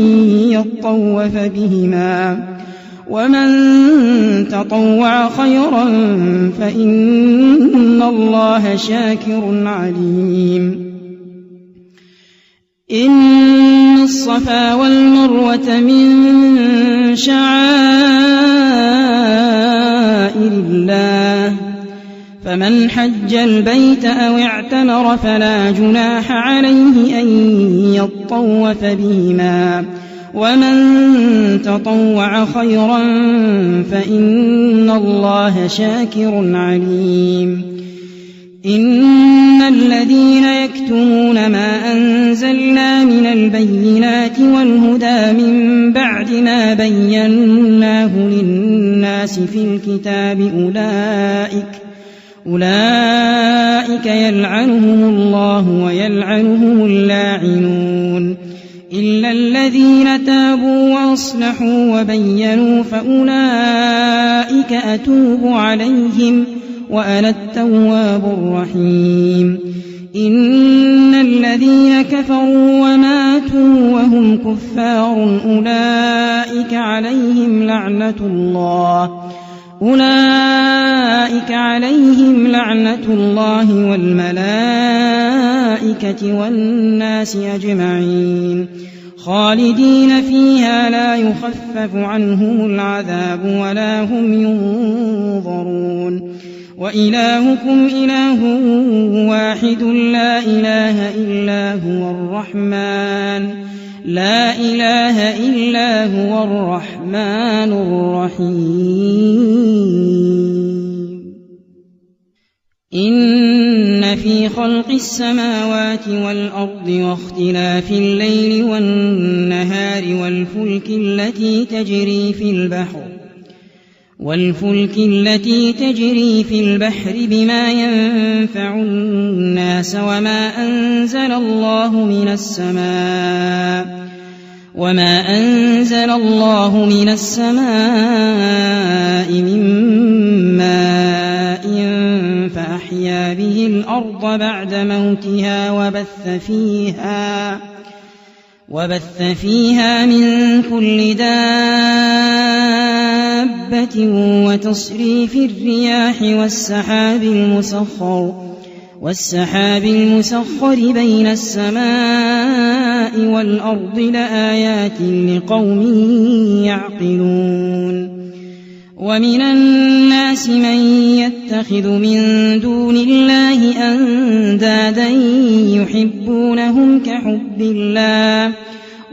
يطوف بهما ومن تطوع خيرا فإن الله شاكر عليم إن الصفا والمروة من شعائر الله فمن حج البيت أو اعتمر فلا جناح عليه أن يطوف بهما ومن تطوع خيرا فإن الله شاكر عليم إن الذين يكتمون ما أنزلنا من البينات والهدى من بعد ما بيناه للناس في الكتاب أولئك يلعنهم الله ويلعنهم اللاعنون إلا الذين تابوا وأصلحوا وبينوا فأولئك أتوب عليهم وأنا التواب الرحيم إن الذين كفروا وماتوا وهم كفار أولئك عليهم لعنة الله والملائكة والناس أجمعين خالدين فيها لا يخفف عنهم العذاب ولا هم ينظرون وإلهكم إله واحد لا إله إلا هو الرحمن الرحيم إن في خلق السماوات والأرض واختلاف الليل والنهار والفلك التي تجري في البحر بما ينفع الناس وما أنزل الله من السماء من ماء فأحيا به الأرض بعد موتها وبث فيها من كل دابة وتصريف الرياح والسحاب المسخر بين السماء والأرض لآيات لقوم يعقلون ومن الناس من يتخذ من دون الله أندادا يحبونهم كحب الله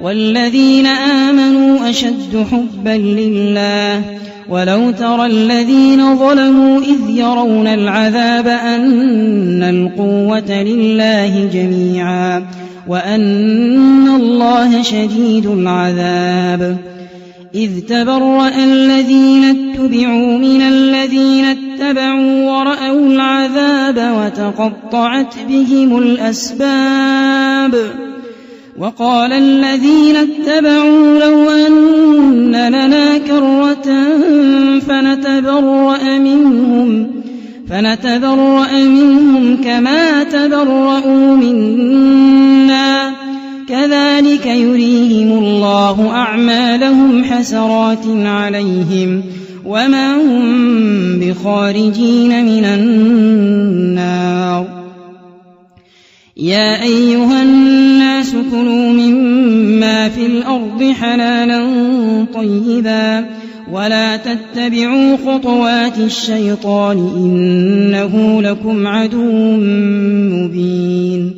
والذين آمنوا أشد حبا لله ولو ترى الذين ظلموا إذ يرون العذاب أن القوة لله جميعا وأن الله شديد العذاب إذ تبرأ الذين اتبعوا من الذين اتبعوا ورأوا العذاب وتقطعت بهم الأسباب وقال الذين اتبعوا لو أن لنا كرة فنتبرأ منهم كما تبرؤوا منا كذلك يريهم الله أعمالهم حسرات عليهم وما هم بخارجين من النار يا أيها الناس كلوا مما في الأرض حلالا طيبا ولا تتبعوا خطوات الشيطان إنه لكم عدو مبين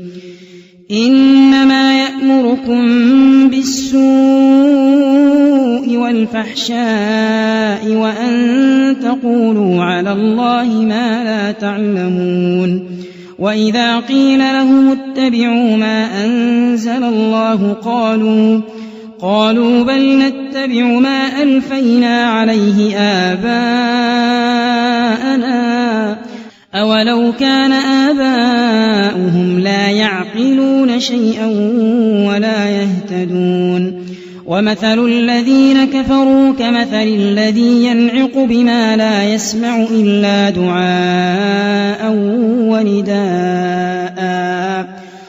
إنما يأمركم بالسوء والفحشاء وأن تقولوا على الله ما لا تعلمون وإذا قيل لهم اتبعوا ما أنزل الله قالوا بل نتبع ما ألفينا عليه آباءنا أولو كان آباؤهم لا يعقلون شيئا ولا يهتدون ومثل الذين كفروا كمثل الذي ينعق بما لا يسمع إلا دعاء ونداء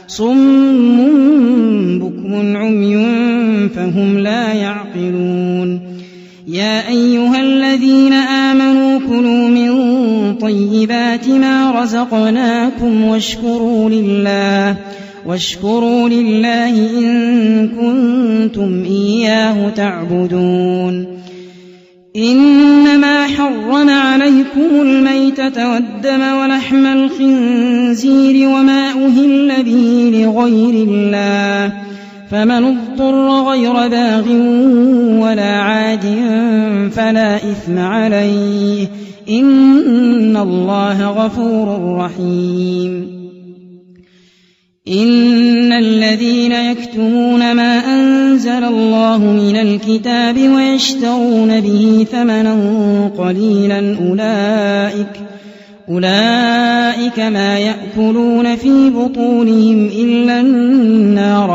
صم بكم عمي فهم لا يعقلون يا أيها الذين آمنوا كلوا من طيبات ما رزقناكم واشكروا لله إن كنتم إياه تعبدون إنما حرم عليكم الميتة والدم ولحم الخنزير وما أهل به لغير الله فمن اضطر غير باغ ولا عاد فلا إثم عليه إن الله غفور رحيم إن الذين يكتمون ما أنزل الله من الكتاب ويشترون به ثمنا قليلا أولئك ما يأكلون في بطونهم إلا النار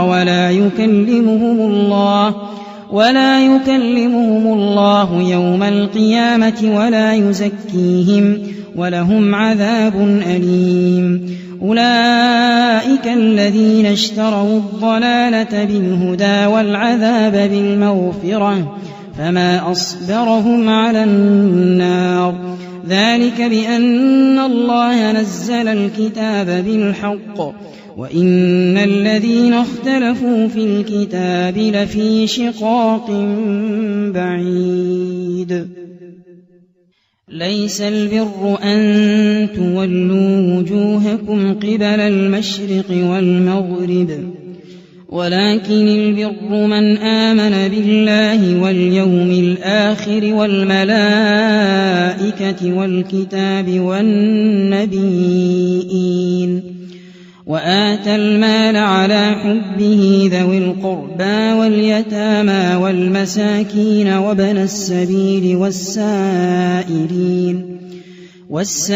ولا يكلمهم الله يوم القيامة ولا يزكيهم ولهم عذاب أليم أولئك الذين اشتروا الضلالة بالهدى والعذاب بالمغفرة فما أصبرهم على النار ذلك بأن الله نزل الكتاب بالحق وإن الذين اختلفوا في الكتاب لفي شقاق بعيد ليس البر أن تولوا وجوهكم قبل المشرق والمغرب ولكن البر من آمن بالله واليوم الآخر والملائكة والكتاب والنبيين وآتى المال على حبه ذوي القربى واليتامى والمساكين وابن السبيل والسائلين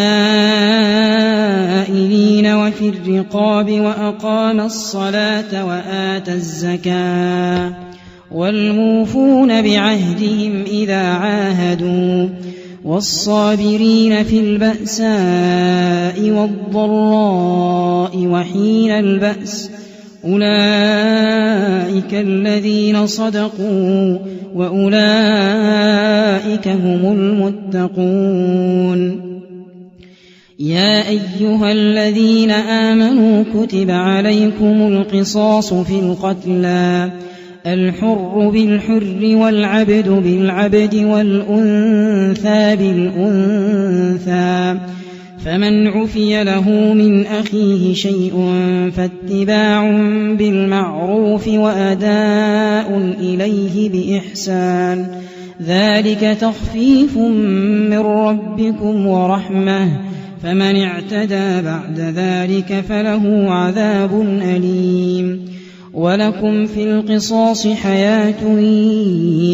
وفي الرقاب وأقام الصلاة وآتى الزكاة والموفون بعهدهم إذا عاهدوا والصابرين في البأساء والضراء وحين البأس أولئك الذين صدقوا وأولئك هم المتقون يا أيها الذين آمنوا كتب عليكم القصاص في القتلى الحر بالحر والعبد بالعبد والأنثى بالأنثى فمن عفي له من أخيه شيء فاتباع بالمعروف وأداء إليه بإحسان ذلك تخفيف من ربكم ورحمة فمن اعتدى بعد ذلك فله عذاب أليم ولكم في القصاص حياة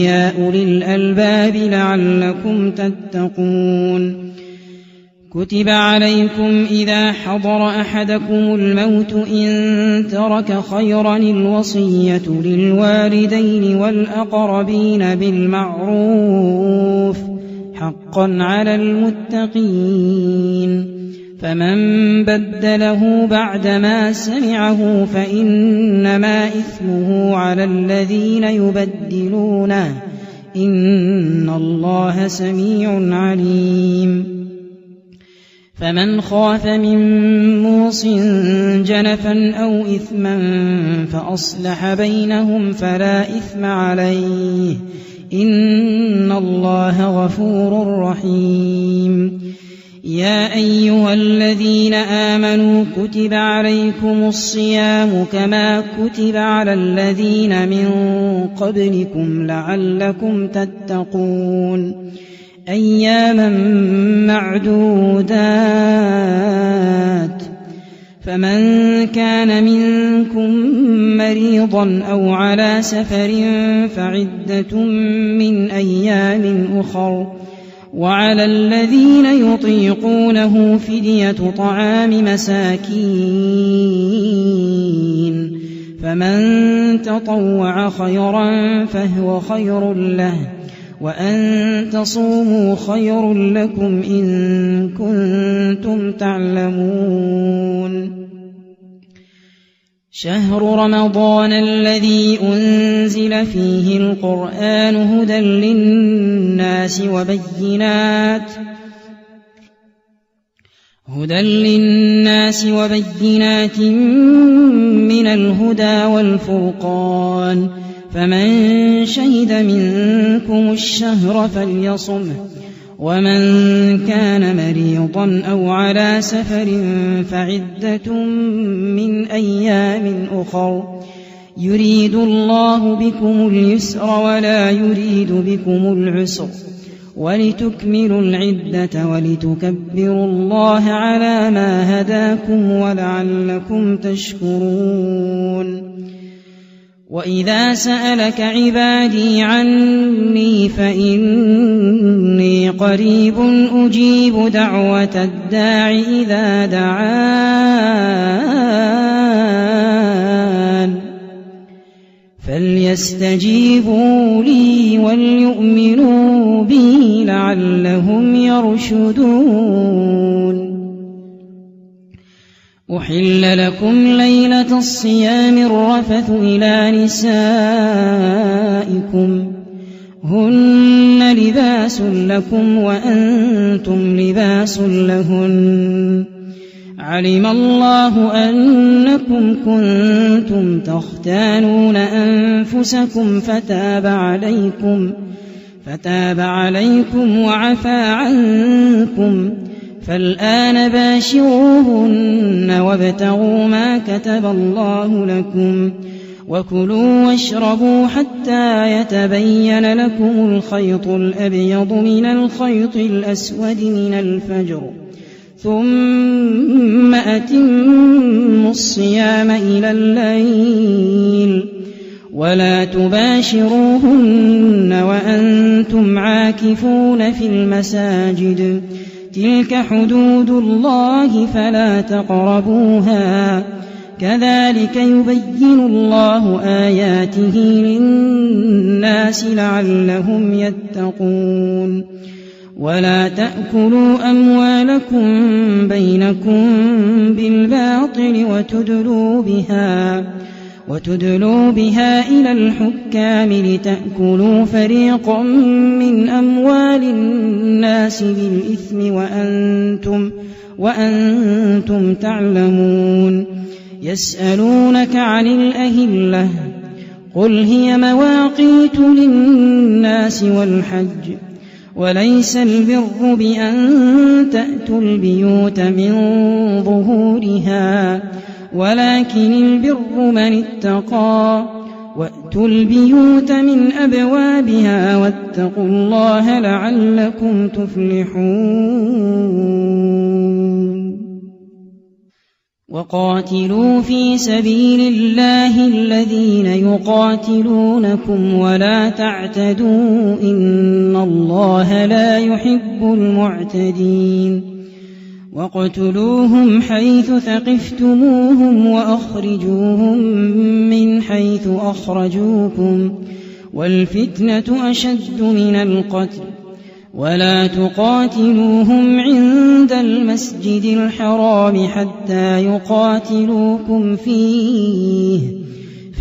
يا أولي الألباب لعلكم تتقون كتب عليكم إذا حضر أحدكم الموت إن ترك خيرا الوصية للوالدين والأقربين بالمعروف حقا على المتقين فمن بدله بعدما سمعه فإنما إثمه على الذين يبدلونه إن الله سميع عليم فمن خاف من موص جنفا أو إثما فأصلح بينهم فلا إثم عليه إن الله غفور رحيم. يا أيها الذين آمنوا كتب عليكم الصيام كما كتب على الذين من قبلكم لعلكم تتقون أياما معدودات. فمن كان منكم مريضا أو على سفر فعدة من أيام أخر، وعلى الذين يطيقونه فدية طعام مساكين، فمن تطوع خيرا فهو خير له، وأن تصوموا خير لكم إن كنتم تعلمون. شهر رمضان الذي أنزل فيه القرآن هدى للناس وبينات من الهدى والفرقان، فمن شهد منكم الشهر فليصمه، ومن كان مريضا أو على سفر فعدة من أيام أخر، يريد الله بكم اليسر ولا يريد بكم العسر، ولتكملوا العدة ولتكبروا الله على ما هداكم ولعلكم تشكرون. وإذا سألك عبادي عني فإني قريب أجيب دعوة الداع إذا دعان، فليستجيبوا لي وليؤمنوا بي لعلهم يرشدون. أحل لكم ليلة الصيام الرفث إلى نسائكم هن لباس لكم وأنتم لباس لهن، علم الله أنكم كنتم تختانون أنفسكم فتاب عليكم وعفى عنكم، فالآن باشروهن وابتغوا ما كتب الله لكم، وكلوا واشربوا حتى يتبين لكم الخيط الأبيض من الخيط الأسود من الفجر، ثم أتموا الصيام إلى الليل، ولا تباشروهن وأنتم عاكفون في المساجد، تلك حدود الله فلا تقربوها، كذلك يبين الله آياته للناس لعلهم يتقون. ولا تأكلوا أموالكم بينكم بالباطل وتدلوا بها إلى الحكام لتأكلوا فريقا من أموال الناس بالإثم وأنتم تعلمون. يسألونك عن الأهلة قل هي مواقيت للناس والحج، وليس البر بأن تأتوا البيوت من ظهورها، ولكن البر من اتقى، وأتوا البيوت من أبوابها واتقوا الله لعلكم تفلحون. وقاتلوا في سبيل الله الذين يقاتلونكم ولا تعتدوا إن الله لا يحب المعتدين. واقتلوهم حيث ثقفتموهم وأخرجوهم من حيث أخرجوكم، والفتنة أشد من القتل، ولا تقاتلوهم عند المسجد الحرام حتى يقاتلوكم فيه،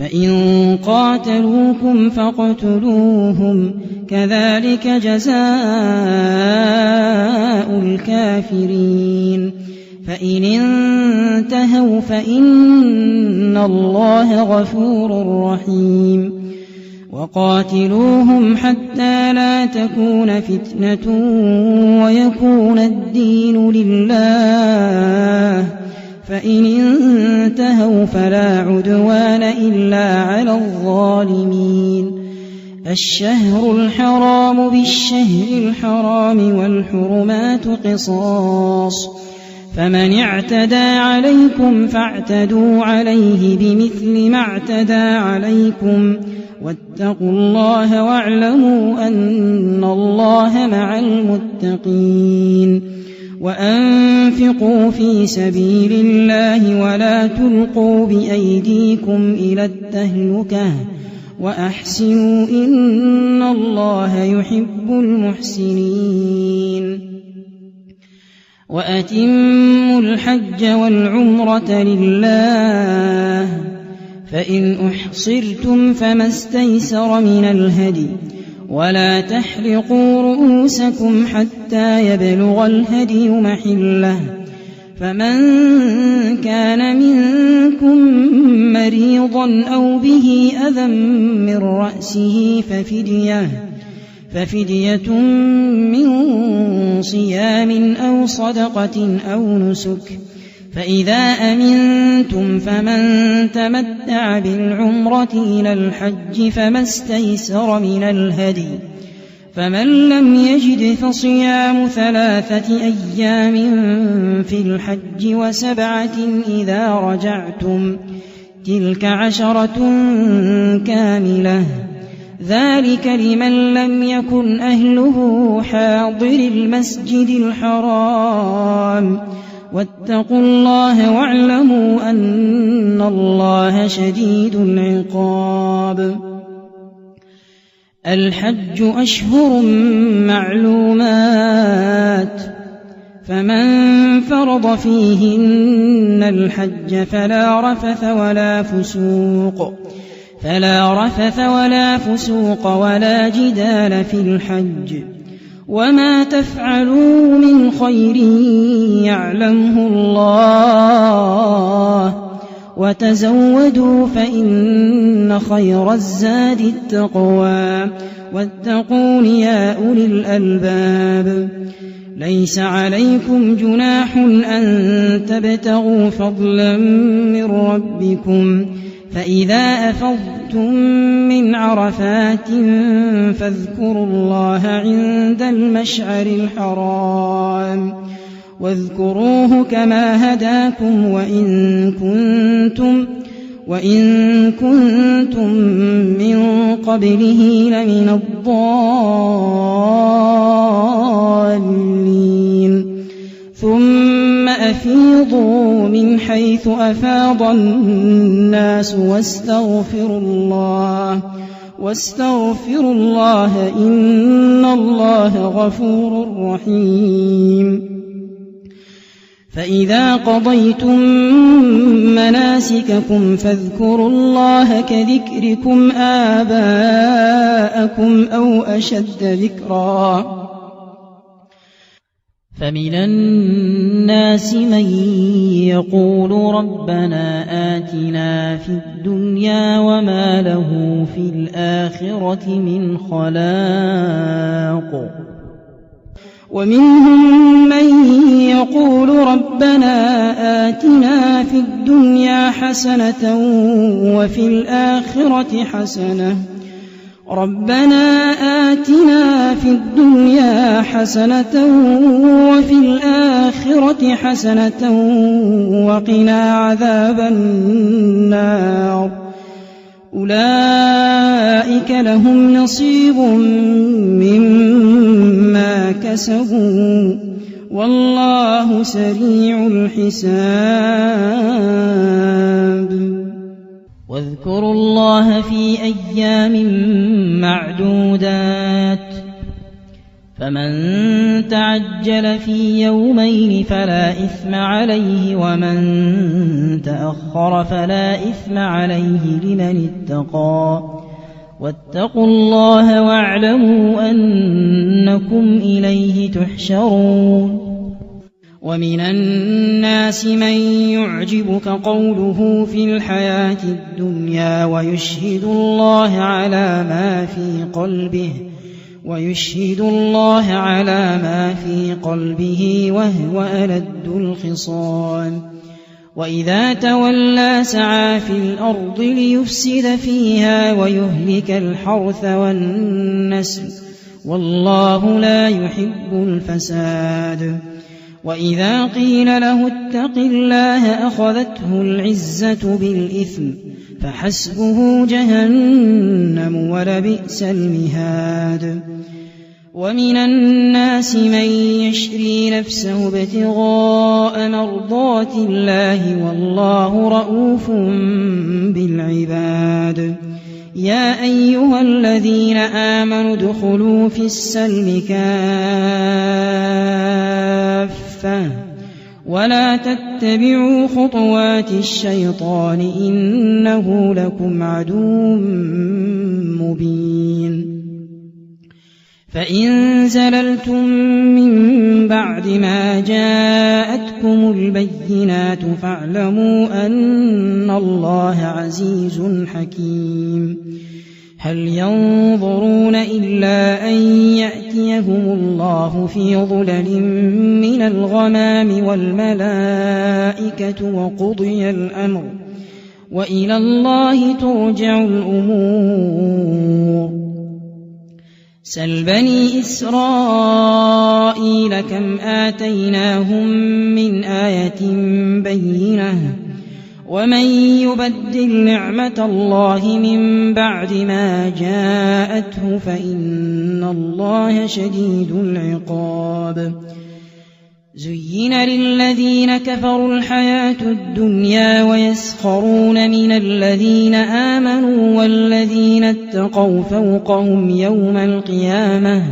فإن قاتلوكم فاقتلوهم كذلك جزاء الكافرين فإن انتهوا فإن الله غفور رحيم وقاتلوهم حتى لا تكون فتنة ويكون الدين لله فإن انتهوا فلا عدوان إلا على الظالمين الشهر الحرام بالشهر الحرام والحرمات قصاص فمن اعتدى عليكم فاعتدوا عليه بمثل ما اعتدى عليكم واتقوا الله واعلموا أن الله مع المتقين وأنفقوا في سبيل الله ولا تلقوا بأيديكم إلى التهلكة وأحسنوا إن الله يحب المحسنين وأتموا الحج والعمرة لله فإن أحصرتم فما استيسر من الهدي ولا تحلقوا رؤوسكم حتى يبلغ الهدي محله فمن كان منكم مريضا أو به أذى من رأسه ففدية من صيام أو صدقة أو نسك فإذا أمنتم فمن تمتع بالعمرة إلى الحج فما استيسر من الهدي فمن لم يجد فصيام 3 أيام في الحج و7 إذا رجعتم تلك 10 كاملة ذلك لمن لم يكن أهله حاضر المسجد الحرام واتقوا الله واعلموا أن الله شديد العقاب الحج أشهر معلومات فمن فرض فيهن الحج فلا رفث ولا فسوق ولا جدال في الحج وما تفعلوا من خير يعلمه الله وتزودوا فإن خير الزاد التقوى واتقون يا أولي الألباب ليس عليكم جناح أن تبتغوا فضلا من ربكم فإذا أفضتم من عرفات فاذكروا الله عند المشعر الحرام واذكروه كما هداكم وإن كنتم من قبله لمن الضالين ثم أفيضوا من حيث أفاض الناس واستغفروا الله إن الله غفور رحيم فإذا قضيتم مناسككم فاذكروا الله كذكركم آباءكم أو أشد ذكرا فمن الناس من يقول ربنا آتنا في الدنيا وما له في الآخرة من خلاق ومنهم من يقول ربنا آتنا في الدنيا حسنة وفي الآخرة حسنة وفي الآخرة حسنة وقنا عذاب النار أولئك لهم نصيب مما كسبوا والله سريع الحساب واذكروا الله في أيام معدودات فمن تعجل في يومين فلا إثم عليه ومن تأخر فلا إثم عليه لمن اتقى واتقوا الله واعلموا أنكم إليه تحشرون ومن الناس من يعجبك قوله في الحياة الدنيا ويشهد الله على ما في قلبه وهو ألد الخصام وإذا تولى سعى في الأرض ليفسد فيها ويهلك الحرث والنسل والله لا يحب الفساد وإذا قيل له اتق الله أخذته العزة بالإثم فحسبه جهنم ولبئس المهاد ومن الناس من يشري نفسه ابتغاء مرضات الله والله رءوف بالعباد يا أيها الذين آمنوا ادخلوا في السلم كافة ولا تتبعوا خطوات الشيطان إنه لكم عدو مبين فإن زللتم من بعد ما جاءتكم البينات فاعلموا أن الله عزيز حكيم هل ينظرون إلا أن يأتيهم الله في ظلل من الغمام والملائكة وقضي الأمر وإلى الله ترجع الأمور سل بني إسرائيل كم آتيناهم من آية بينة ومن يبدل نعمة الله من بعد ما جاءته فإن الله شديد العقاب زين للذين كفروا الحياة الدنيا ويسخرون من الذين آمنوا والذين اتقوا فوقهم يوم القيامة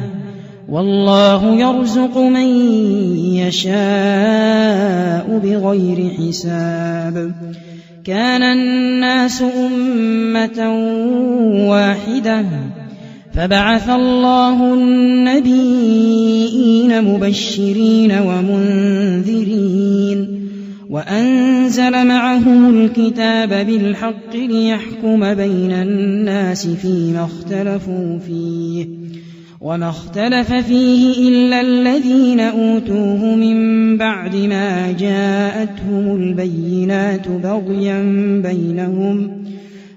والله يرزق من يشاء بغير حساب كان الناس أمة واحدة فبعث الله النبيين مبشرين ومنذرين وأنزل معهم الكتاب بالحق ليحكم بين الناس فيما اختلفوا فيه وما اختلف فيه إلا الذين أوتوه من بعد ما جاءتهم البينات بغيا بينهم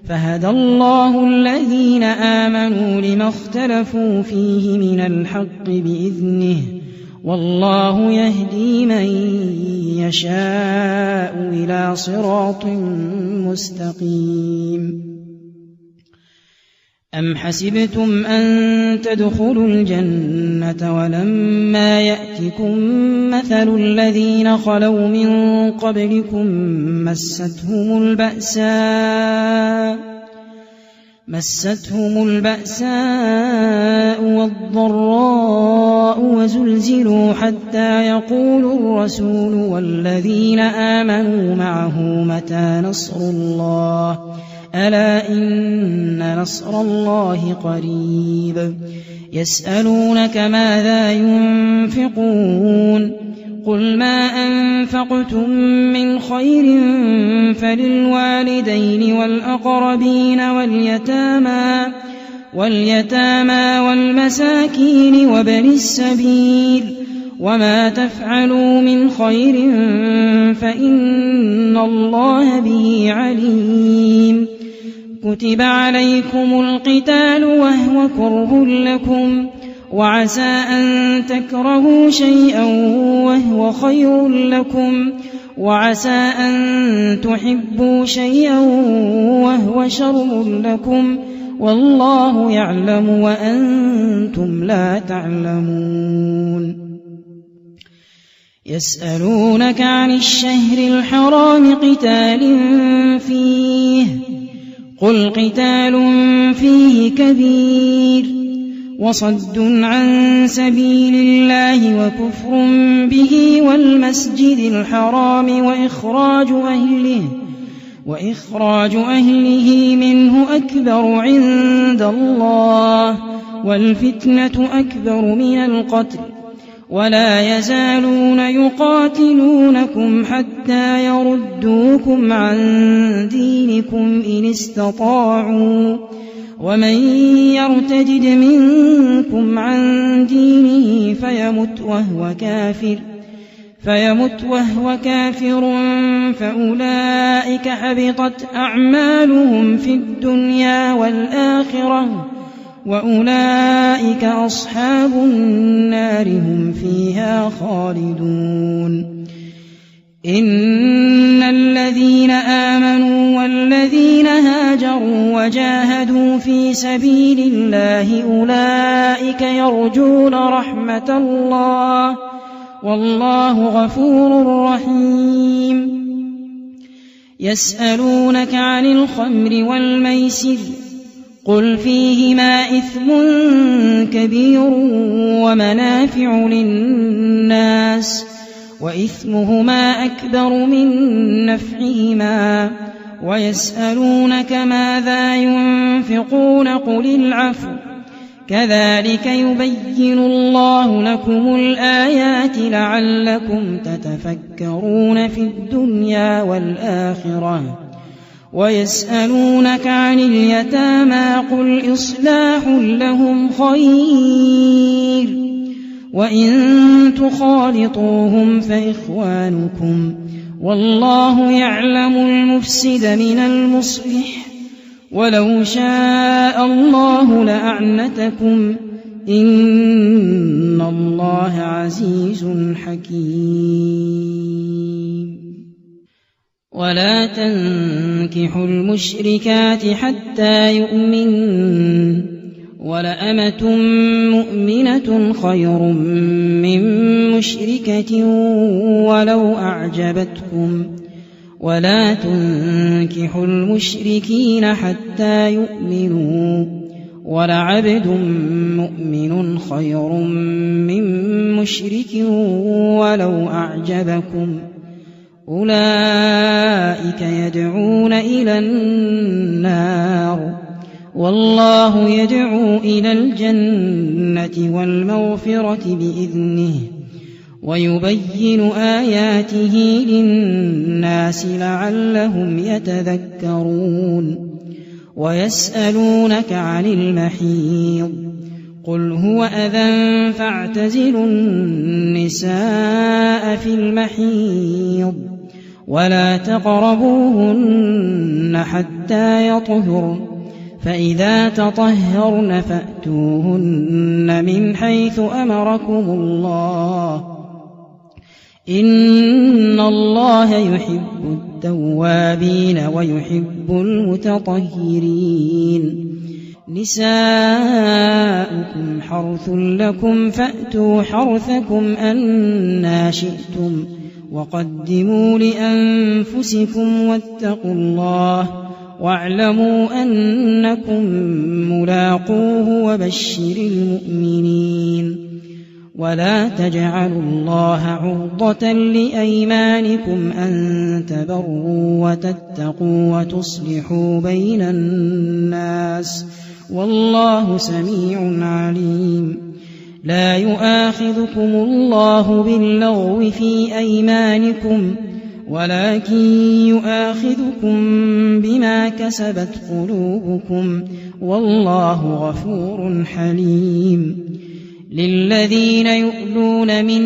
فهدى الله الذين آمنوا لما اختلفوا فيه من الحق بإذنه والله يهدي من يشاء إلى صراط مستقيم أم حسبتم أن تدخلوا الجنة ولما يأتكم مثل الذين خلوا من قبلكم مستهم البأساء والضراء وزلزلوا حتى يقول الرسول والذين آمنوا معه متى نصر الله ألا إن نصر الله قريب يسألونك ماذا ينفقون قل ما أنفقتم من خير فللوالدين والأقربين واليتامى والمساكين وابن السبيل وما تفعلوا من خير فإن الله به عليم كتب عليكم القتال وهو كره لكم وعسى أن تكرهوا شيئا وهو خير لكم وعسى أن تحبوا شيئا وهو شر لكم والله يعلم وأنتم لا تعلمون يسألونك عن الشهر الحرام قتال فيه قل قتال فيه كبير وصد عن سبيل الله وكفر به والمسجد الحرام وإخراج أهله منه أكبر عند الله والفتنة أكبر من القتل ولا يزالون يقاتلونكم حتى يردوكم عن دينكم إن استطاعوا ومن يرتد منكم عن دينه فيمت وهو كافر فأولئك حبطت أعمالهم في الدنيا والآخرة وأولئك أصحاب النار هم فيها خالدون. إن الذين آمنوا والذين هاجروا وجاهدوا في سبيل الله أولئك يرجون رحمة الله والله غفور رحيم. يسألونك عن الخمر والميسر قل فيهما إثم كبير ومنافع للناس وإثمهما أكبر من نفعهما ويسألونك ماذا ينفقون قل العفو كذلك يبين الله لكم الآيات لعلكم تتفكرون في الدنيا والآخرة. ويسألونك عن اليتامى قل إصلاح لهم خير وإن تخالطوهم فإخوانكم والله يعلم المفسد من المصلح ولو شاء الله لأعنتكم إن الله عزيز حكيم. ولا تنكحوا المشركات حتى يؤمنن ولأمة مؤمنة خير من مشركة ولو أعجبتكم ولا تنكحوا المشركين حتى يؤمنوا ولعبد مؤمن خير من مشرك ولو أعجبكم أولئك يدعون إلى النار والله يدعو إلى الجنة والمغفرة بإذنه ويبين آياته للناس لعلهم يتذكرون. ويسألونك عن المحيض قل هو أذى فاعتزلوا النساء في المحيض ولا تقربوهن حتى يطهرن فإذا تطهرن فأتوهن من حيث أمركم الله إن الله يحب التوابين ويحب المتطهرين. نساؤكم حرث لكم فأتوا حرثكم أنى شئتم وقدموا لأنفسكم واتقوا الله واعلموا أنكم ملاقوه وبشر المؤمنين. ولا تجعلوا الله عرضة لأيمانكم أن تبروا وتتقوا وتصلحوا بين الناس والله سميع عليم. لا يؤاخذكم الله باللغو في أيمانكم ولكن يؤاخذكم بما كسبت قلوبكم والله غفور حليم. للذين يؤلون من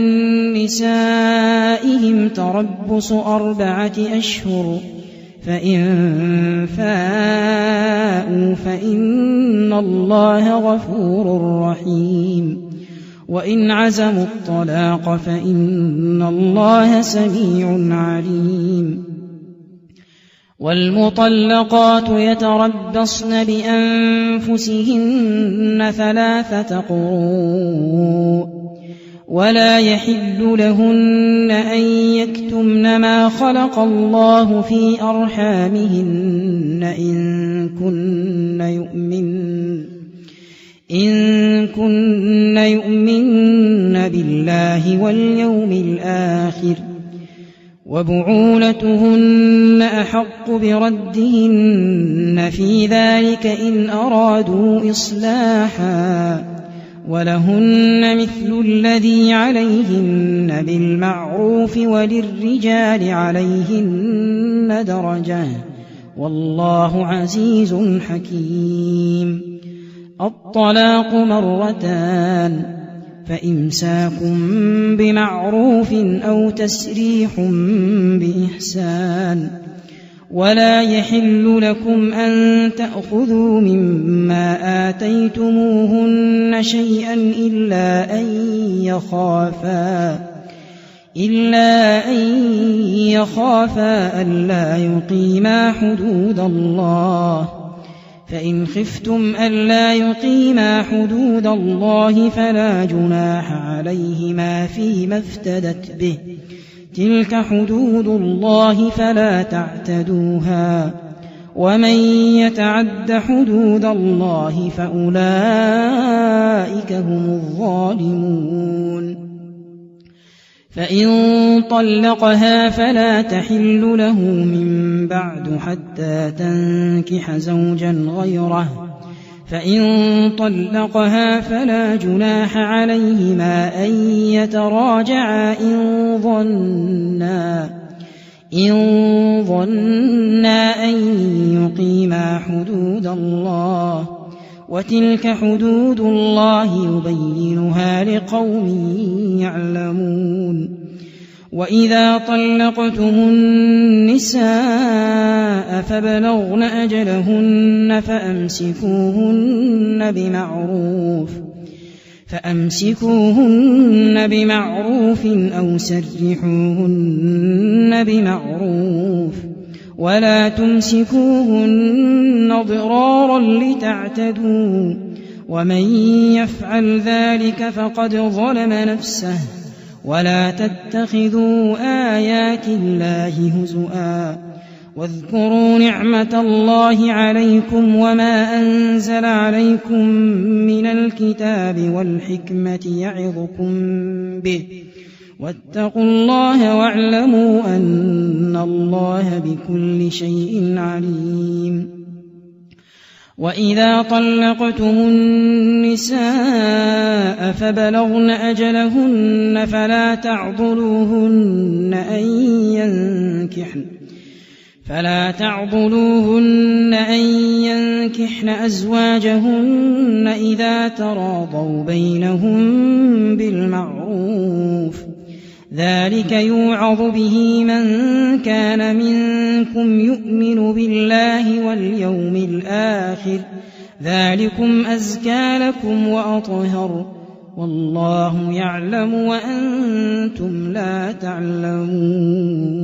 نسائهم تربص 4 أشهر فإن فاءوا فإن الله غفور رحيم. وإن عزموا الطلاق فإن الله سميع عليم. والمطلقات يتربصن بأنفسهن 3 قروء ولا يحل لهن أن يكتمن ما خلق الله في أرحامهن إن كن يؤمن بالله واليوم الآخر وبعولتهن أحق بردهن في ذلك إن أرادوا إصلاحا ولهن مثل الذي عليهن بالمعروف وللرجال عليهن درجة والله عزيز حكيم. الطلاق مرتان فإمساك بمعروف أو تسريح بإحسان ولا يحل لكم أن تأخذوا مما آتيتموهن شيئا إلا أن يخافا ألا يقيما حدود الله فإن خفتم ألا يقيما حدود الله فلا جناح عليهما فيما افتدت به تلك حدود الله فلا تعتدوها ومن يتعد حدود الله فأولئك هم الظالمون. فإن طلقها فلا تحل له من بعد حتى تنكح زوجا غيره فإن طلقها فلا جناح عليهما أن يتراجعا إن ظنا أن يقيما حدود الله وتلك حدود الله يبينها لقوم يعلمون. وإذا طلقتم النساء فبلغن أجلهن فأمسكوهن بمعروف أو سرحوهن بمعروف ولا تمسكوهن ضرارا لتعتدوا ومن يفعل ذلك فقد ظلم نفسه ولا تتخذوا آيات الله هزؤا واذكروا نعمة الله عليكم وما أنزل عليكم من الكتاب والحكمة يعظكم به واتقوا الله واعلموا أن الله بكل شيء عليم. وإذا طلقتم النساء فبلغن أجلهن فلا تعضلوهن أن ينكحن أزواجهن إذا تراضوا بينهم بالمعروف ذلك يوعظ به من كان منكم يؤمن بالله واليوم الآخر ذلكم أزكى لكم وأطهر والله يعلم وأنتم لا تعلمون.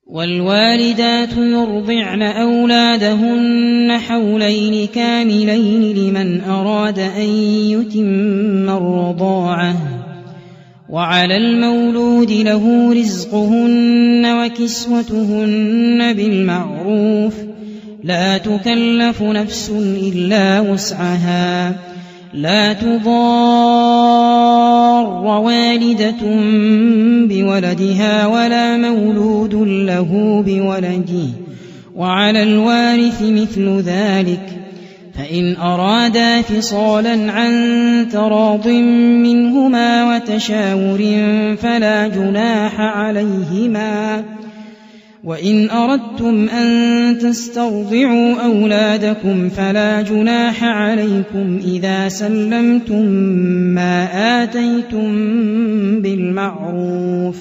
والوالدات يرضعن أولادهن حولين كاملين لمن أراد أن يتم الرضاعة وعلى المولود له رزقهن وكسوتهن بالمعروف لا تكلف نفس إلا وسعها لا تضار والدة بولدها ولا مولود له بولده وعلى الوارث مثل ذلك فإن أرادا فصالا عن تراض منهما وتشاور فلا جناح عليهما وإن أردتم أن تسترضعوا أولادكم فلا جناح عليكم إذا سلمتم ما آتيتم بالمعروف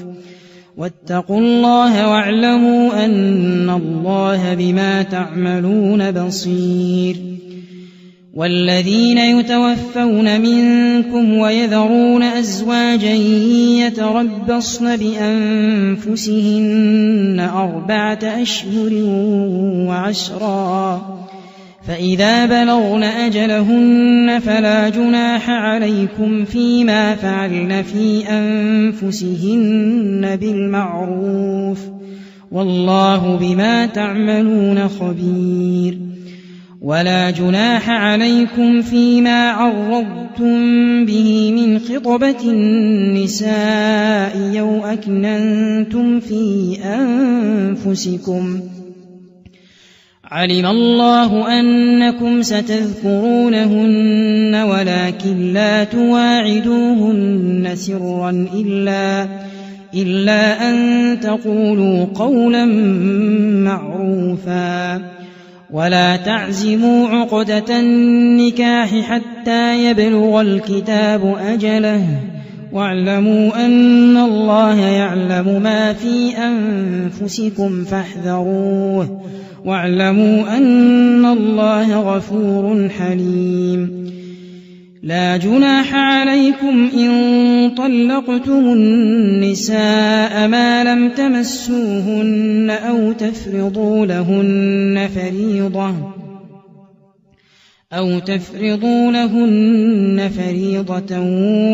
واتقوا الله واعلموا أن الله بما تعملون بصير. والذين يتوفون منكم ويذرون أزواجا يتربصن بأنفسهن 4 أشهر و10 فإذا بلغن أجلهن فلا جناح عليكم فيما فعلن في أنفسهن بالمعروف والله بما تعملون خبير. ولا جناح عليكم فيما عرضتم به من خطبة النساء أو أكننتم في أنفسكم. علم الله أنكم ستذكرونهن ولكن لا تواعدوهن سرا إلا أن تقولوا قولا معروفا. ولا تعزموا عقدة النكاح حتى يبلغ الكتاب أجله واعلموا أن الله يعلم ما في أنفسكم فاحذروه واعلموا أن الله غفور حليم. لا جناح عليكم إن طلقتم النساء ما لم تمسوهن أو تفرضوا لهن فريضة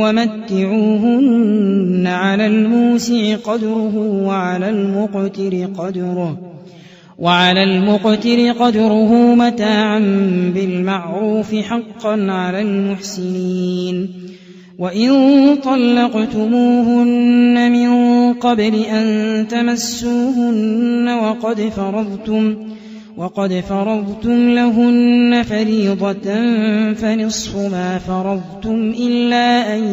ومتعوهن على الموسع قدره وعلى المقتر قدره متاعا بالمعروف حقا على المحسنين. وإن طلقتموهن من قبل أن تمسوهن وقد فرضتم لهن فريضة فنصف ما فرضتم إلا أن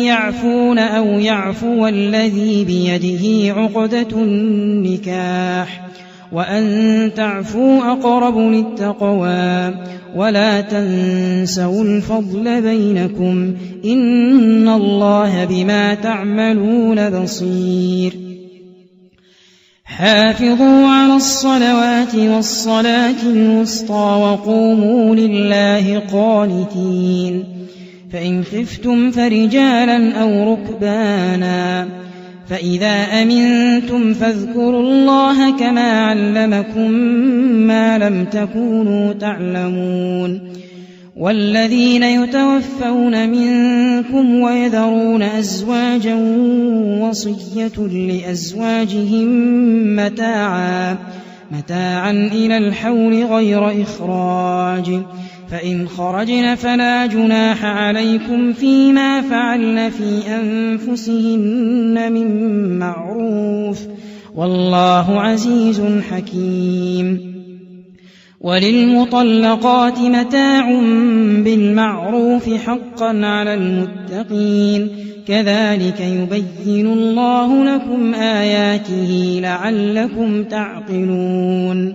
يعفون أو يعفو الذي بيده عقدة النكاح وأن تعفوا أقرب للتقوى. ولا تنسوا الفضل بينكم إن الله بما تعملون بصير. حافظوا على الصلوات والصلاة الوسطى وقوموا لله قانتين. فإن خفتم فرجالا أو ركبانا فإذا أمنتم فاذكروا الله كما علمكم ما لم تكونوا تعلمون. والذين يتوفون منكم ويذرون أزواجا وصية لأزواجهم متاعا إلى الحول غير إخراج فإن خرجن فلا جناح عليكم فيما فعلن في أنفسهن من معروف والله عزيز حكيم. وللمطلقات متاع بالمعروف حقا على المتقين كذلك يبين الله لكم آياته لعلكم تعقلون.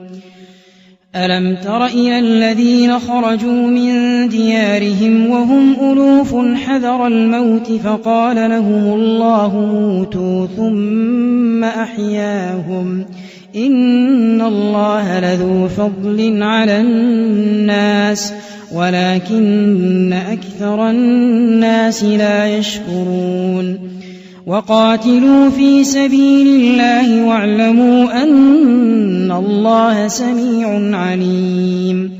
ألم تر إلى الذين خرجوا من ديارهم وهم ألوف حذر الموت فقال لهم الله موتوا ثم أحياهم إن الله لذو فضل على الناس ولكن أكثر الناس لا يشكرون. وقاتلوا في سبيل الله واعلموا أن الله سميع عليم.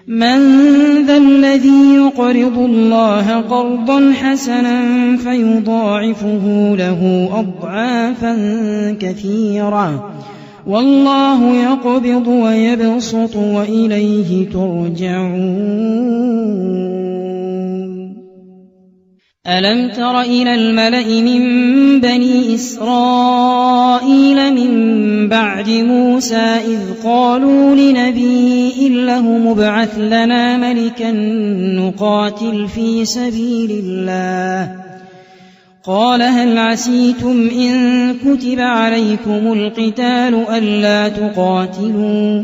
من ذا الذي يقرض الله قرضا حسنا فيضاعفه له أضعافا كثيرة والله يقبض ويبسط وإليه ترجعون. ألم تر إلى الملأ من بني إسرائيل من بعد موسى إذ قالوا لنبي له مبعث لنا ملكا نقاتل في سبيل الله قال هل عسيتم إن كتب عليكم القتال ألا تقاتلوا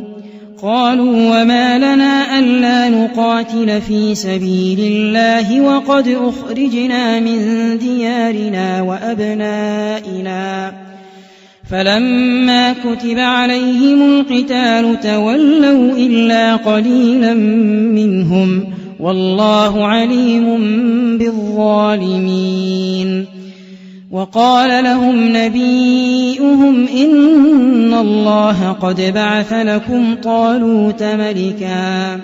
قالوا وما لنا ألا نقاتل في سبيل الله وقد أخرجنا من ديارنا وأبنائنا فلما كتب عليهم القتال تولوا إلا قليلا منهم والله عليم بالظالمين. وقال لهم نبيئهم إن الله قد بعث لكم طالوت ملكا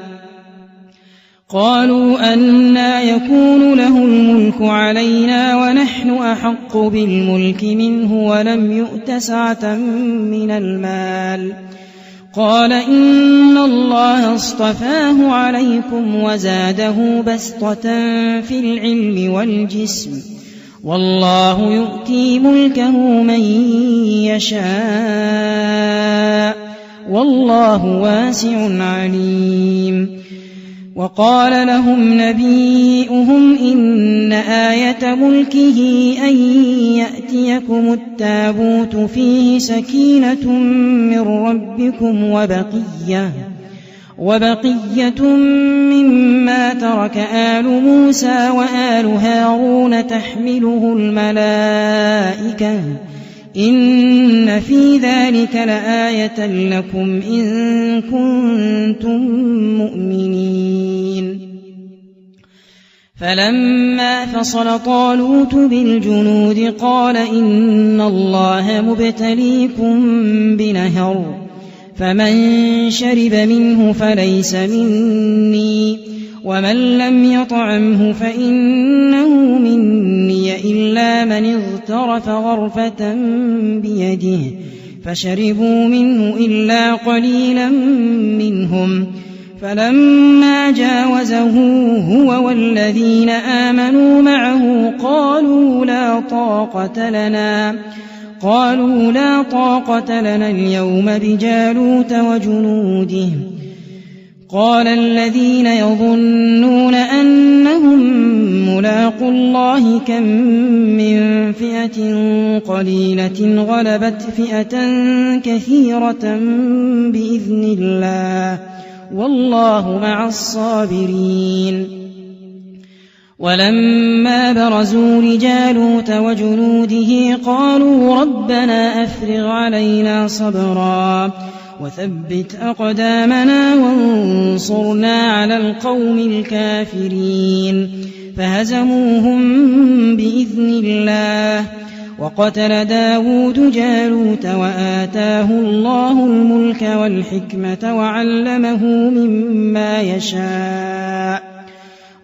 قالوا أنى يكون له الملك علينا ونحن أحق بالملك منه ولم يؤت سعة من المال. قال إن الله اصطفاه عليكم وزاده بسطة في العلم والجسم والله يؤتي ملكه من يشاء والله واسع عليم. وقال لهم نبيئهم إن آية ملكه أن يأتيكم التابوت فيه سكينة من ربكم وبقية مما ترك آل موسى وآل هارون تحمله الملائكة إن في ذلك لآية لكم إن كنتم مؤمنين. فلما فصل طالوت بالجنود قال إن الله مبتليكم بنهر فمن شرب منه فليس مني ومن لم يطعمه فإنه مني إلا من اغترف غرفة بيده فشربوا منه إلا قليلا منهم. فلما جاوزه هو والذين آمنوا معه قالوا لا طاقة لنا اليوم بجالوت وجنوده. قال الذين يظنون أنهم ملاقو الله كم من فئة قليلة غلبت فئة كثيرة بإذن الله والله مع الصابرين. ولما برزوا لجالوت وجنوده قالوا ربنا أفرغ علينا صبرا وثبت أقدامنا وانصرنا على القوم الكافرين. فهزموهم بإذن الله. وقتل داود جالوت وآتاه الله الملك والحكمة وعلمه مما يشاء.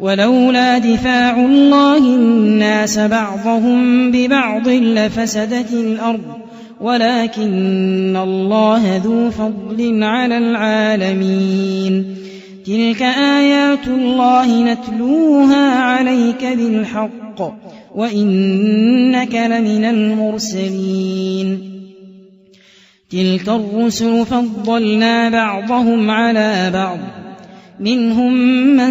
ولولا دفاع الله الناس بعضهم ببعض لفسدت الأرض ولكن الله ذو فضل على العالمين. تلك آيات الله نتلوها عليك بالحق وإنك لمن المرسلين. تلك الرسل فضلنا بعضهم على بعض منهم من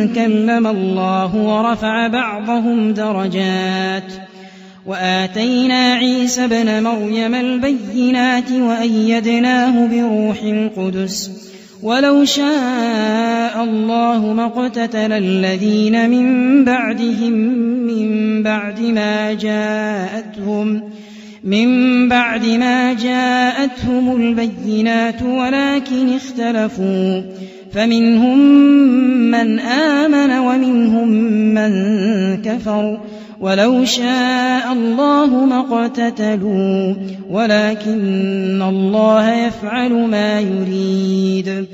كلم الله ورفع بعضهم درجات. وآتينا عيسى ابن مريم البينات وأيدناه بروح القدس. ولو شاء الله ما اقتتل الذين من بعدهم من بعد ما جاءتهم البينات ولكن اختلفوا فمنهم من آمن ومنهم من كفر. ولو شاء الله ما اقتتلوا ولكن الله يفعل ما يريد.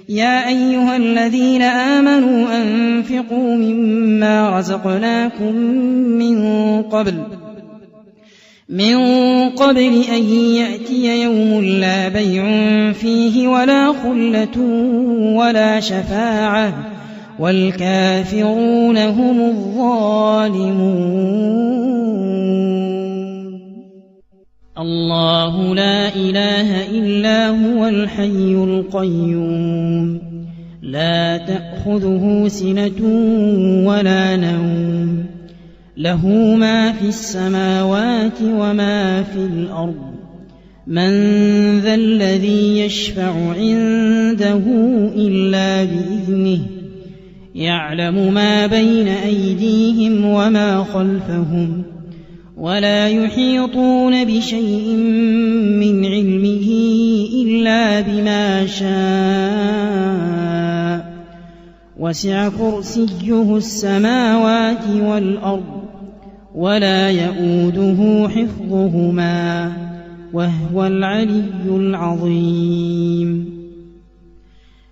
يا أيها الذين آمنوا أنفقوا مما رزقناكم من قبل أن يأتي يوم لا بيع فيه ولا خلة ولا شفاعة والكافرون هم الظالمون. الله لا إله إلا هو الحي القيوم لا تأخذه سنة ولا نوم له ما في السماوات وما في الأرض. من ذا الذي يشفع عنده إلا بإذنه يعلم ما بين أيديهم وما خلفهم ولا يحيطون بشيء من علمه إلا بما شاء. وسع كرسيه السماوات والأرض ولا يؤوده حفظهما وهو العلي العظيم.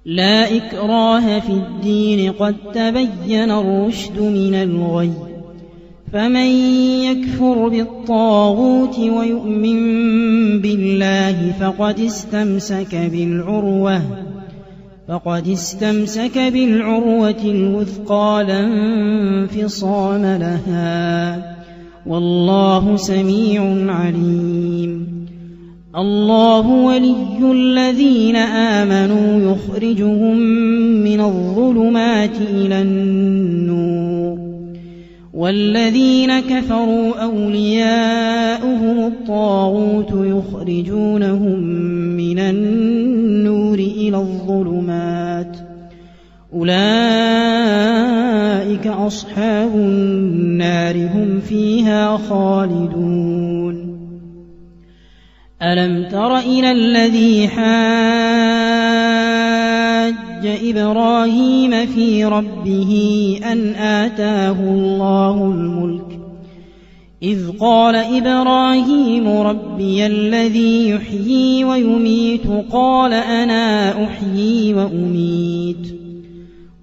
لا إكراه في الدين قد تبين الرشد من الغي فمن يكفر بالطاغوت ويؤمن بالله فقد استمسك بالعروة الوثقى لا انفصام لها والله سميع عليم الله ولي الذين آمنوا يخرجهم من الظلمات إلى النور والذين كفروا أولياؤهم الطاغوت يخرجونهم من النور إلى الظلمات أولئك أصحاب النار هم فيها خالدون ألم تر إلى الذي حاج إبراهيم في ربه أن آتاه الله الملك إذ قال إبراهيم ربي الذي يحيي ويميت قال أنا أحيي وأميت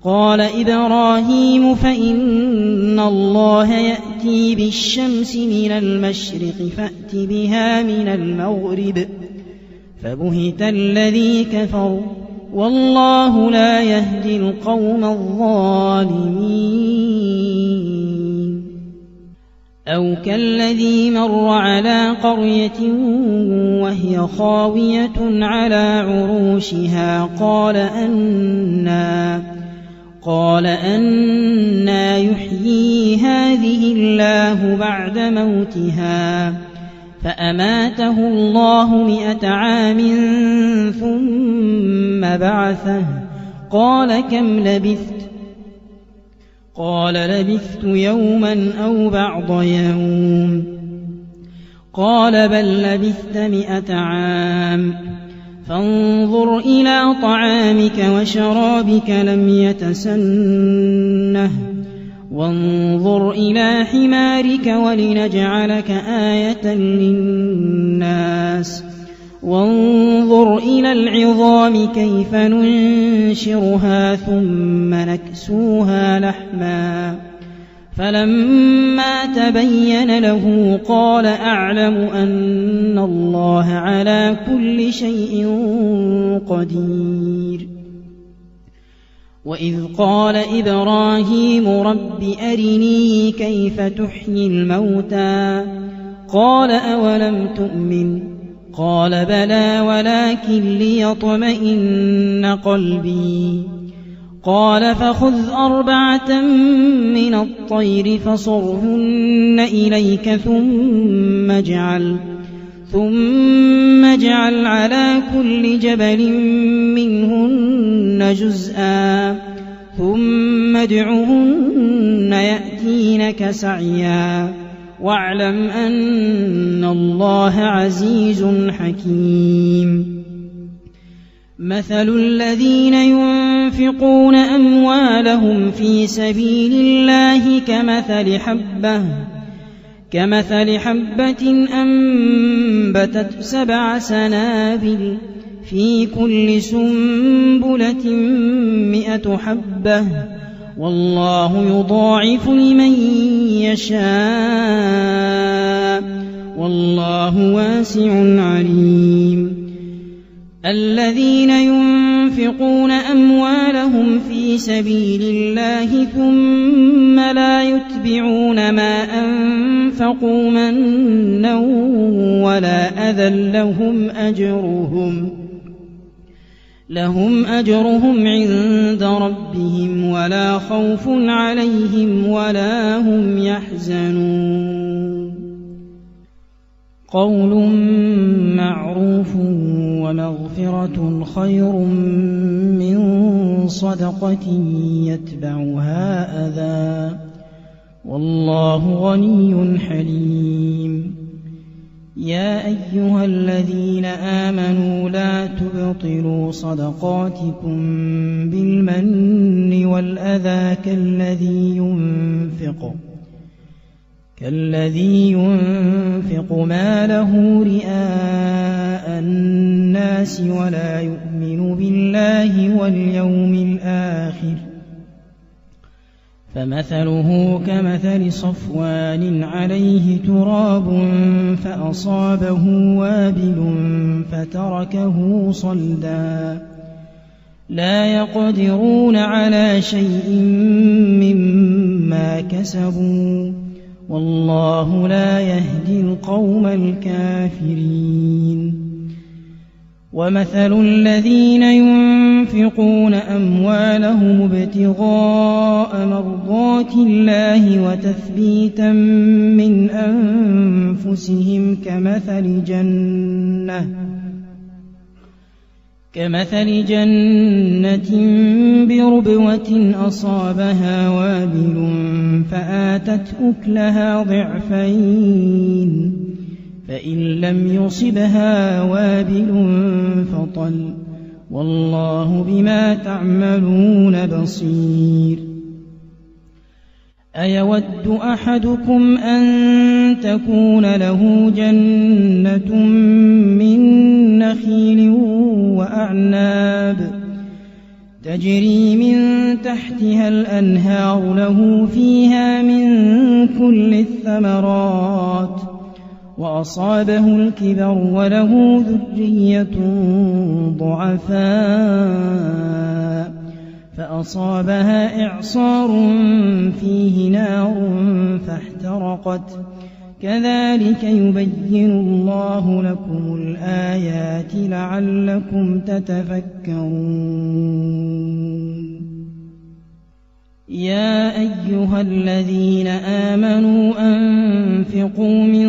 قال إبراهيم فإن الله يأتي بالشمس من المشرق فأت بها من المغرب فبهت الذي كفر والله لا يهدي القوم الظالمين أو كالذي مر على قرية وهي خاوية على عروشها قال أنى يحيي هذه الله بعد موتها فأماته الله 100 عام ثم بعثه قال كم لبثت قال لبثت يوما أو بعض يوم قال بل لبثت 100 عام فانظر إلى طعامك وشرابك لم يتسنه وانظر إلى حمارك ولنجعلك آية للناس وانظر إلى العظام كيف ننشرها ثم نكسوها لحما فلما تبين له قال أعلم أن الله على كل شيء قدير وإذ قال إبراهيم رب أرني كيف تحيي الموتى قال أولم تؤمن قال بلى ولكن ليطمئن قلبي قال فخذ 4 من الطير فصرهن إليك ثم اجعل على كل جبل منهن جزءا ثم ادعهن يأتينك سعيا واعلم أن الله عزيز حكيم مثل الذين ينفقون أموالهم في سبيل الله كمثل حبة أنبتت 7 سنابل في كل سنبلة 100 حبة والله يضاعف لمن يشاء والله واسع عليم الذين ينفقون أموالهم في سبيل الله ثم لا يتبعون ما أنفقوا منا ولا أذى لهم أجرهم عند ربهم ولا خوف عليهم ولا هم يحزنون قول معروف ومغفرة خير من صدقة يتبعها أذى والله غني حليم يا أيها الذين آمنوا لا تبطلوا صدقاتكم بالمن والأذى كالذي ينفق ماله رئاء الناس ولا يؤمن بالله واليوم الآخر فمثله كمثل صفوان عليه تراب فأصابه وابل فتركه صلدا لا يقدرون على شيء مما كسبوا والله لا يهدي القوم الكافرين ومثل الذين ينفقون أموالهم ابتغاء مرضات الله وتثبيتا من أنفسهم كمثل جنة بربوة أصابها وابل فآتت أكلها ضعفين فإن لم يصبها وابل فطل والله بما تعملون بصير أيود أحدكم أن تكون له جنة من نخيل وأعناب تجري من تحتها الأنهار له فيها من كل الثمرات وأصابه الكبر وله ذرية ضعفاء فأصابها إعصار فيه نار فاحترقت كذلك يبين الله لكم الآيات لعلكم تتفكرون يا أيها الذين آمنوا أنفقوا من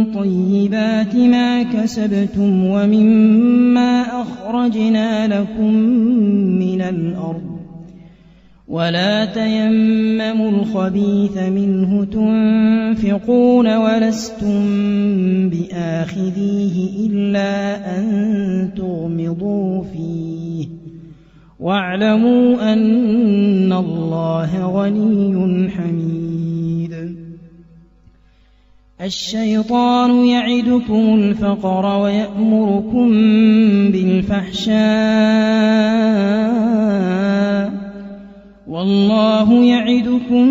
طيبات ما كسبتم ومما أخرجنا لكم من الأرض ولا تيمموا الخبيث منه تنفقون ولستم بآخذيه إلا أن تغمضوا فيه واعلموا أن الله غني حميد الشيطان يعدكم الفقر ويأمركم بالفحشاء والله يعدكم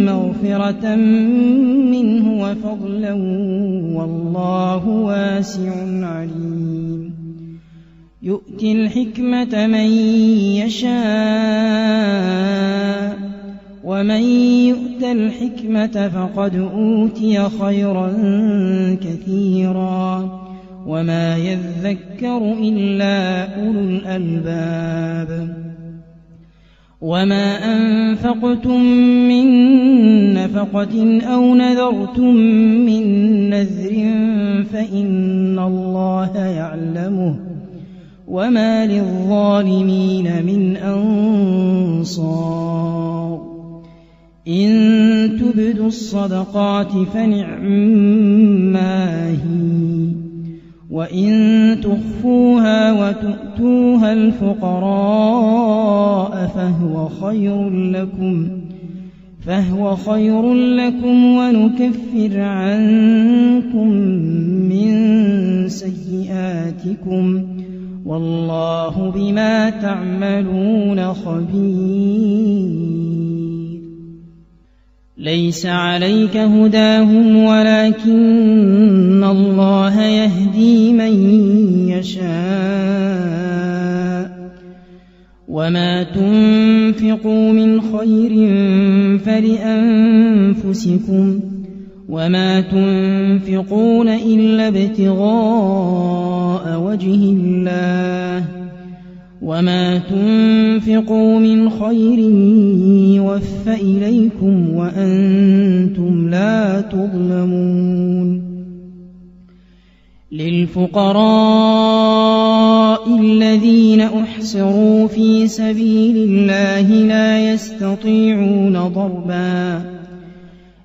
مغفرة منه وفضلا والله واسع عليم يؤتي الحكمة من يشاء ومن يؤت الحكمة فقد أوتي خيرا كثيرا وما يذكر إلا أولو الألباب وما أنفقتم من نفقة أو نذرتم من نذر فإن الله يعلمه وما للظالمين من أنصار إن تبدوا الصدقات فنعما هي وإن تخفوها وتؤتوها الفقراء فهو خير لكم ونكفر عنكم من سيئاتكم والله بما تعملون خبير ليس عليك هداهم ولكن الله يهدي من يشاء وما تنفقوا من خير فلأنفسكم وما تنفقون إلا ابتغاء وجه الله وما تنفقوا من خير يوفى إليكم وأنتم لا تظلمون للفقراء الذين أحصروا في سبيل الله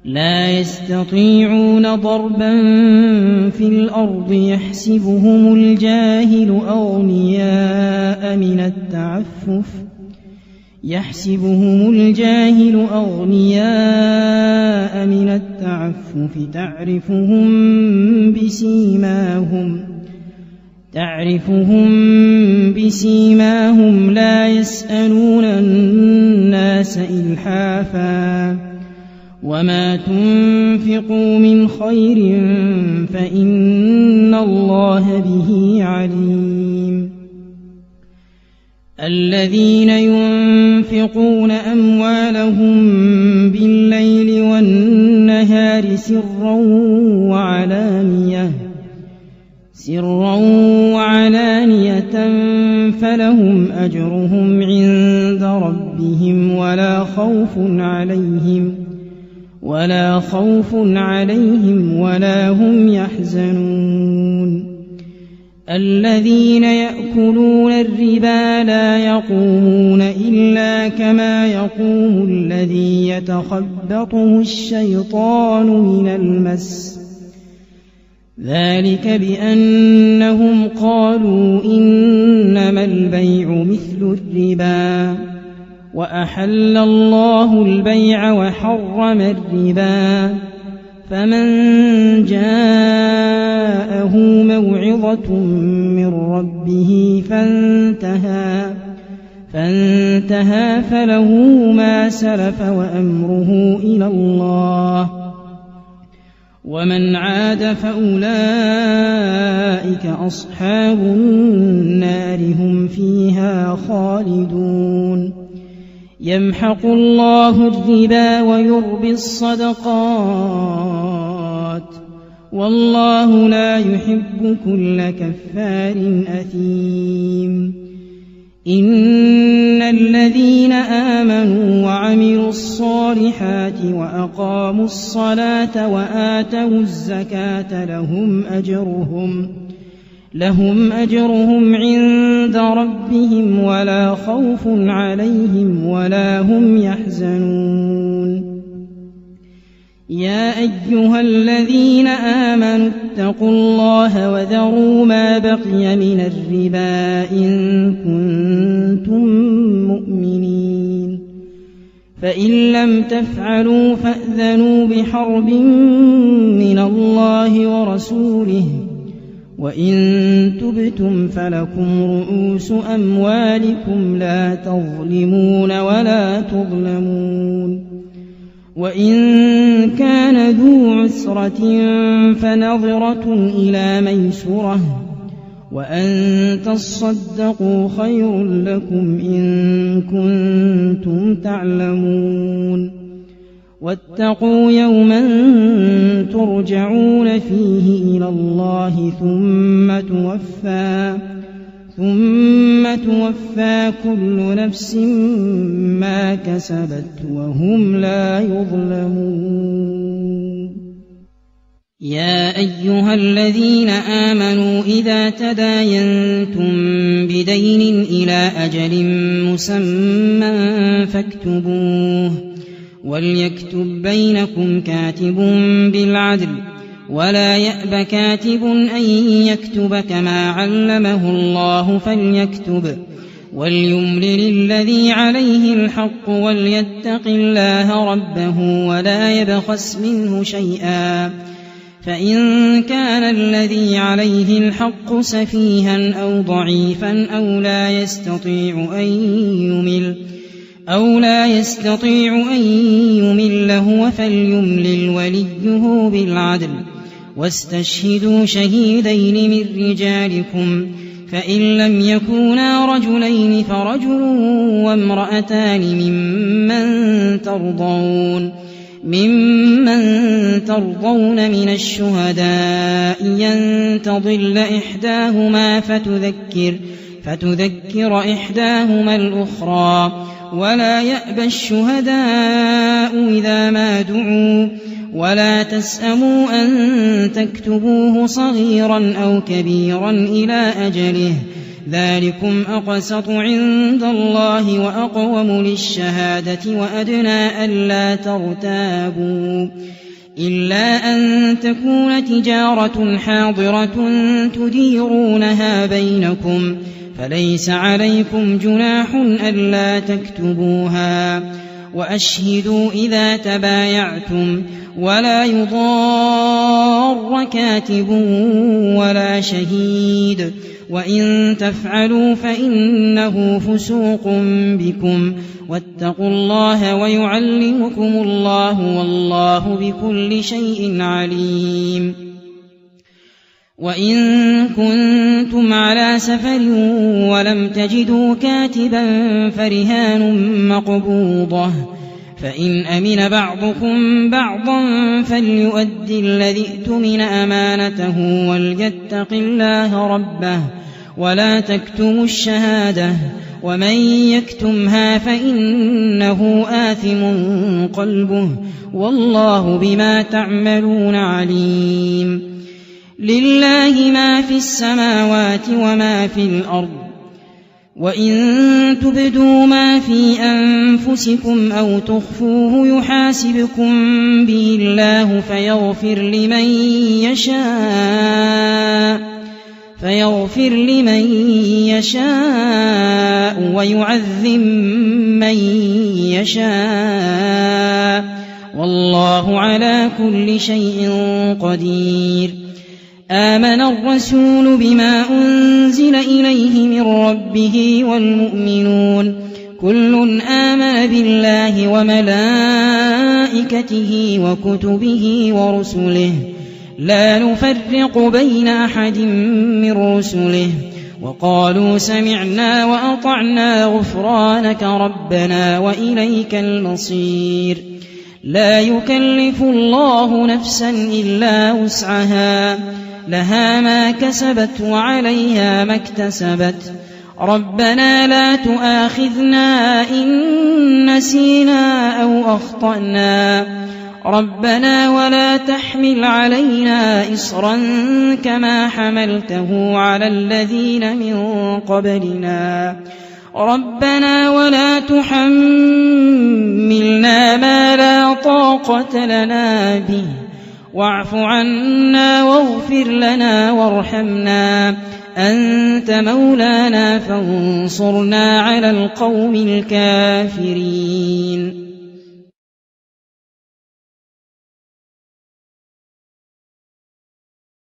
لا يستطيعون ضربا في الأرض يحسبهم الجاهل أغنياء من التعفف تعرفهم بسيماهم لا يسألون الناس إلحافا وما تنفقوا من خير فإن الله به عليم الذين ينفقون أموالهم بالليل والنهار سرا وعلانية فلهم أجرهم عند ربهم ولا خوف عليهم ولا هم يحزنون الذين يأكلون الربا لا يقومون إلا كما يقوم الذي يتخبطه الشيطان من المس ذلك بأنهم قالوا إنما البيع مثل الربا وأحل الله البيع وحرم الربا فمن جاءه موعظة من ربه فانتهى فله ما سلف وأمره إلى الله ومن عاد فأولئك أصحاب النار هم فيها خالدون يمحق الله الربا ويربي الصدقات والله لا يحب كل كفار أثيم إن الذين آمنوا وعملوا الصالحات وأقاموا الصلاة وآتوا الزكاة لهم أجرهم عند ربهم ولا خوف عليهم ولا هم يحزنون يا أيها الذين آمنوا اتقوا الله وذروا ما بقي من الربا إن كنتم مؤمنين فإن لم تفعلوا فأذنوا بحرب من الله ورسوله وإن تبتم فلكم رؤوس أموالكم لا تظلمون ولا تظلمون وإن كان ذو عسرة فنظرة إلى ميسرة وأن تصدقوا خير لكم إن كنتم تعلمون واتقوا يوما ترجعون فيه إلى الله ثم توفى كل نفس ما كسبت وهم لا يظلمون يا أيها الذين آمنوا إذا تداينتم بدين إلى أجل مسمى فاكتبوه وليكتب بينكم كاتب بالعدل ولا يأب كاتب أن يكتب كما علمه الله فليكتب وليملل الذي عليه الحق وليتق الله ربه ولا يبخس منه شيئا فإن كان الذي عليه الحق سفيها أو ضعيفا أو لا يستطيع أن يمل هو فليملل وليه بالعدل واستشهدوا شهيدين من رجالكم فإن لم يكونا رجلين فرجل وامرأتان ممن ترضون من الشهداء أن تضل إحداهما فتذكر إحداهما الأخرى ولا يأبى الشهداء إذا ما دعوا ولا تسأموا أن تكتبوه صغيرا أو كبيرا إلى أجله ذلكم أقسط عند الله وأقوم للشهادة وأدنى ألا ترتابوا إلا أن تكون تجارة حاضرة تديرونها بينكم فليس عليكم جناح ألا تكتبوها وأشهدوا إذا تبايعتم ولا يضار كاتب ولا شهيد وإن تفعلوا فإنه فسوق بكم واتقوا الله ويعلمكم الله والله بكل شيء عليم. وإن كنتم على سفر ولم تجدوا كاتبا فرهان مقبوضة فإن أمن بعضكم بعضا فليؤد الذي ائتمن أمانته وليتق الله ربه ولا تكتموا الشهادة ومن يكتمها فإنه آثم قلبه والله بما تعملون عليم. لله ما في السماوات وما في الأرض وإن تبدوا ما في أنفسكم أو تخفوه يحاسبكم به الله فيغفر لمن يشاء ويعذب من يشاء والله على كل شيء قدير. آمن الرسول بما أنزل إليه من ربه والمؤمنون كل آمن بالله وملائكته وكتبه ورسله لا نفرق بين أحد من رسله وقالوا سمعنا وأطعنا غفرانك ربنا وإليك المصير. لا يكلف الله نفسا إلا وسعها لها ما كسبت وعليها ما اكتسبت ربنا لا تؤاخذنا إن نسينا أو أخطأنا ربنا ولا تحمل علينا إصرا كما حملته على الذين من قبلنا ربنا ولا تحملنا ما لا طاقة لنا به واعف عنا واغفر لنا وارحمنا أنت مولانا فانصرنا على القوم الكافرين.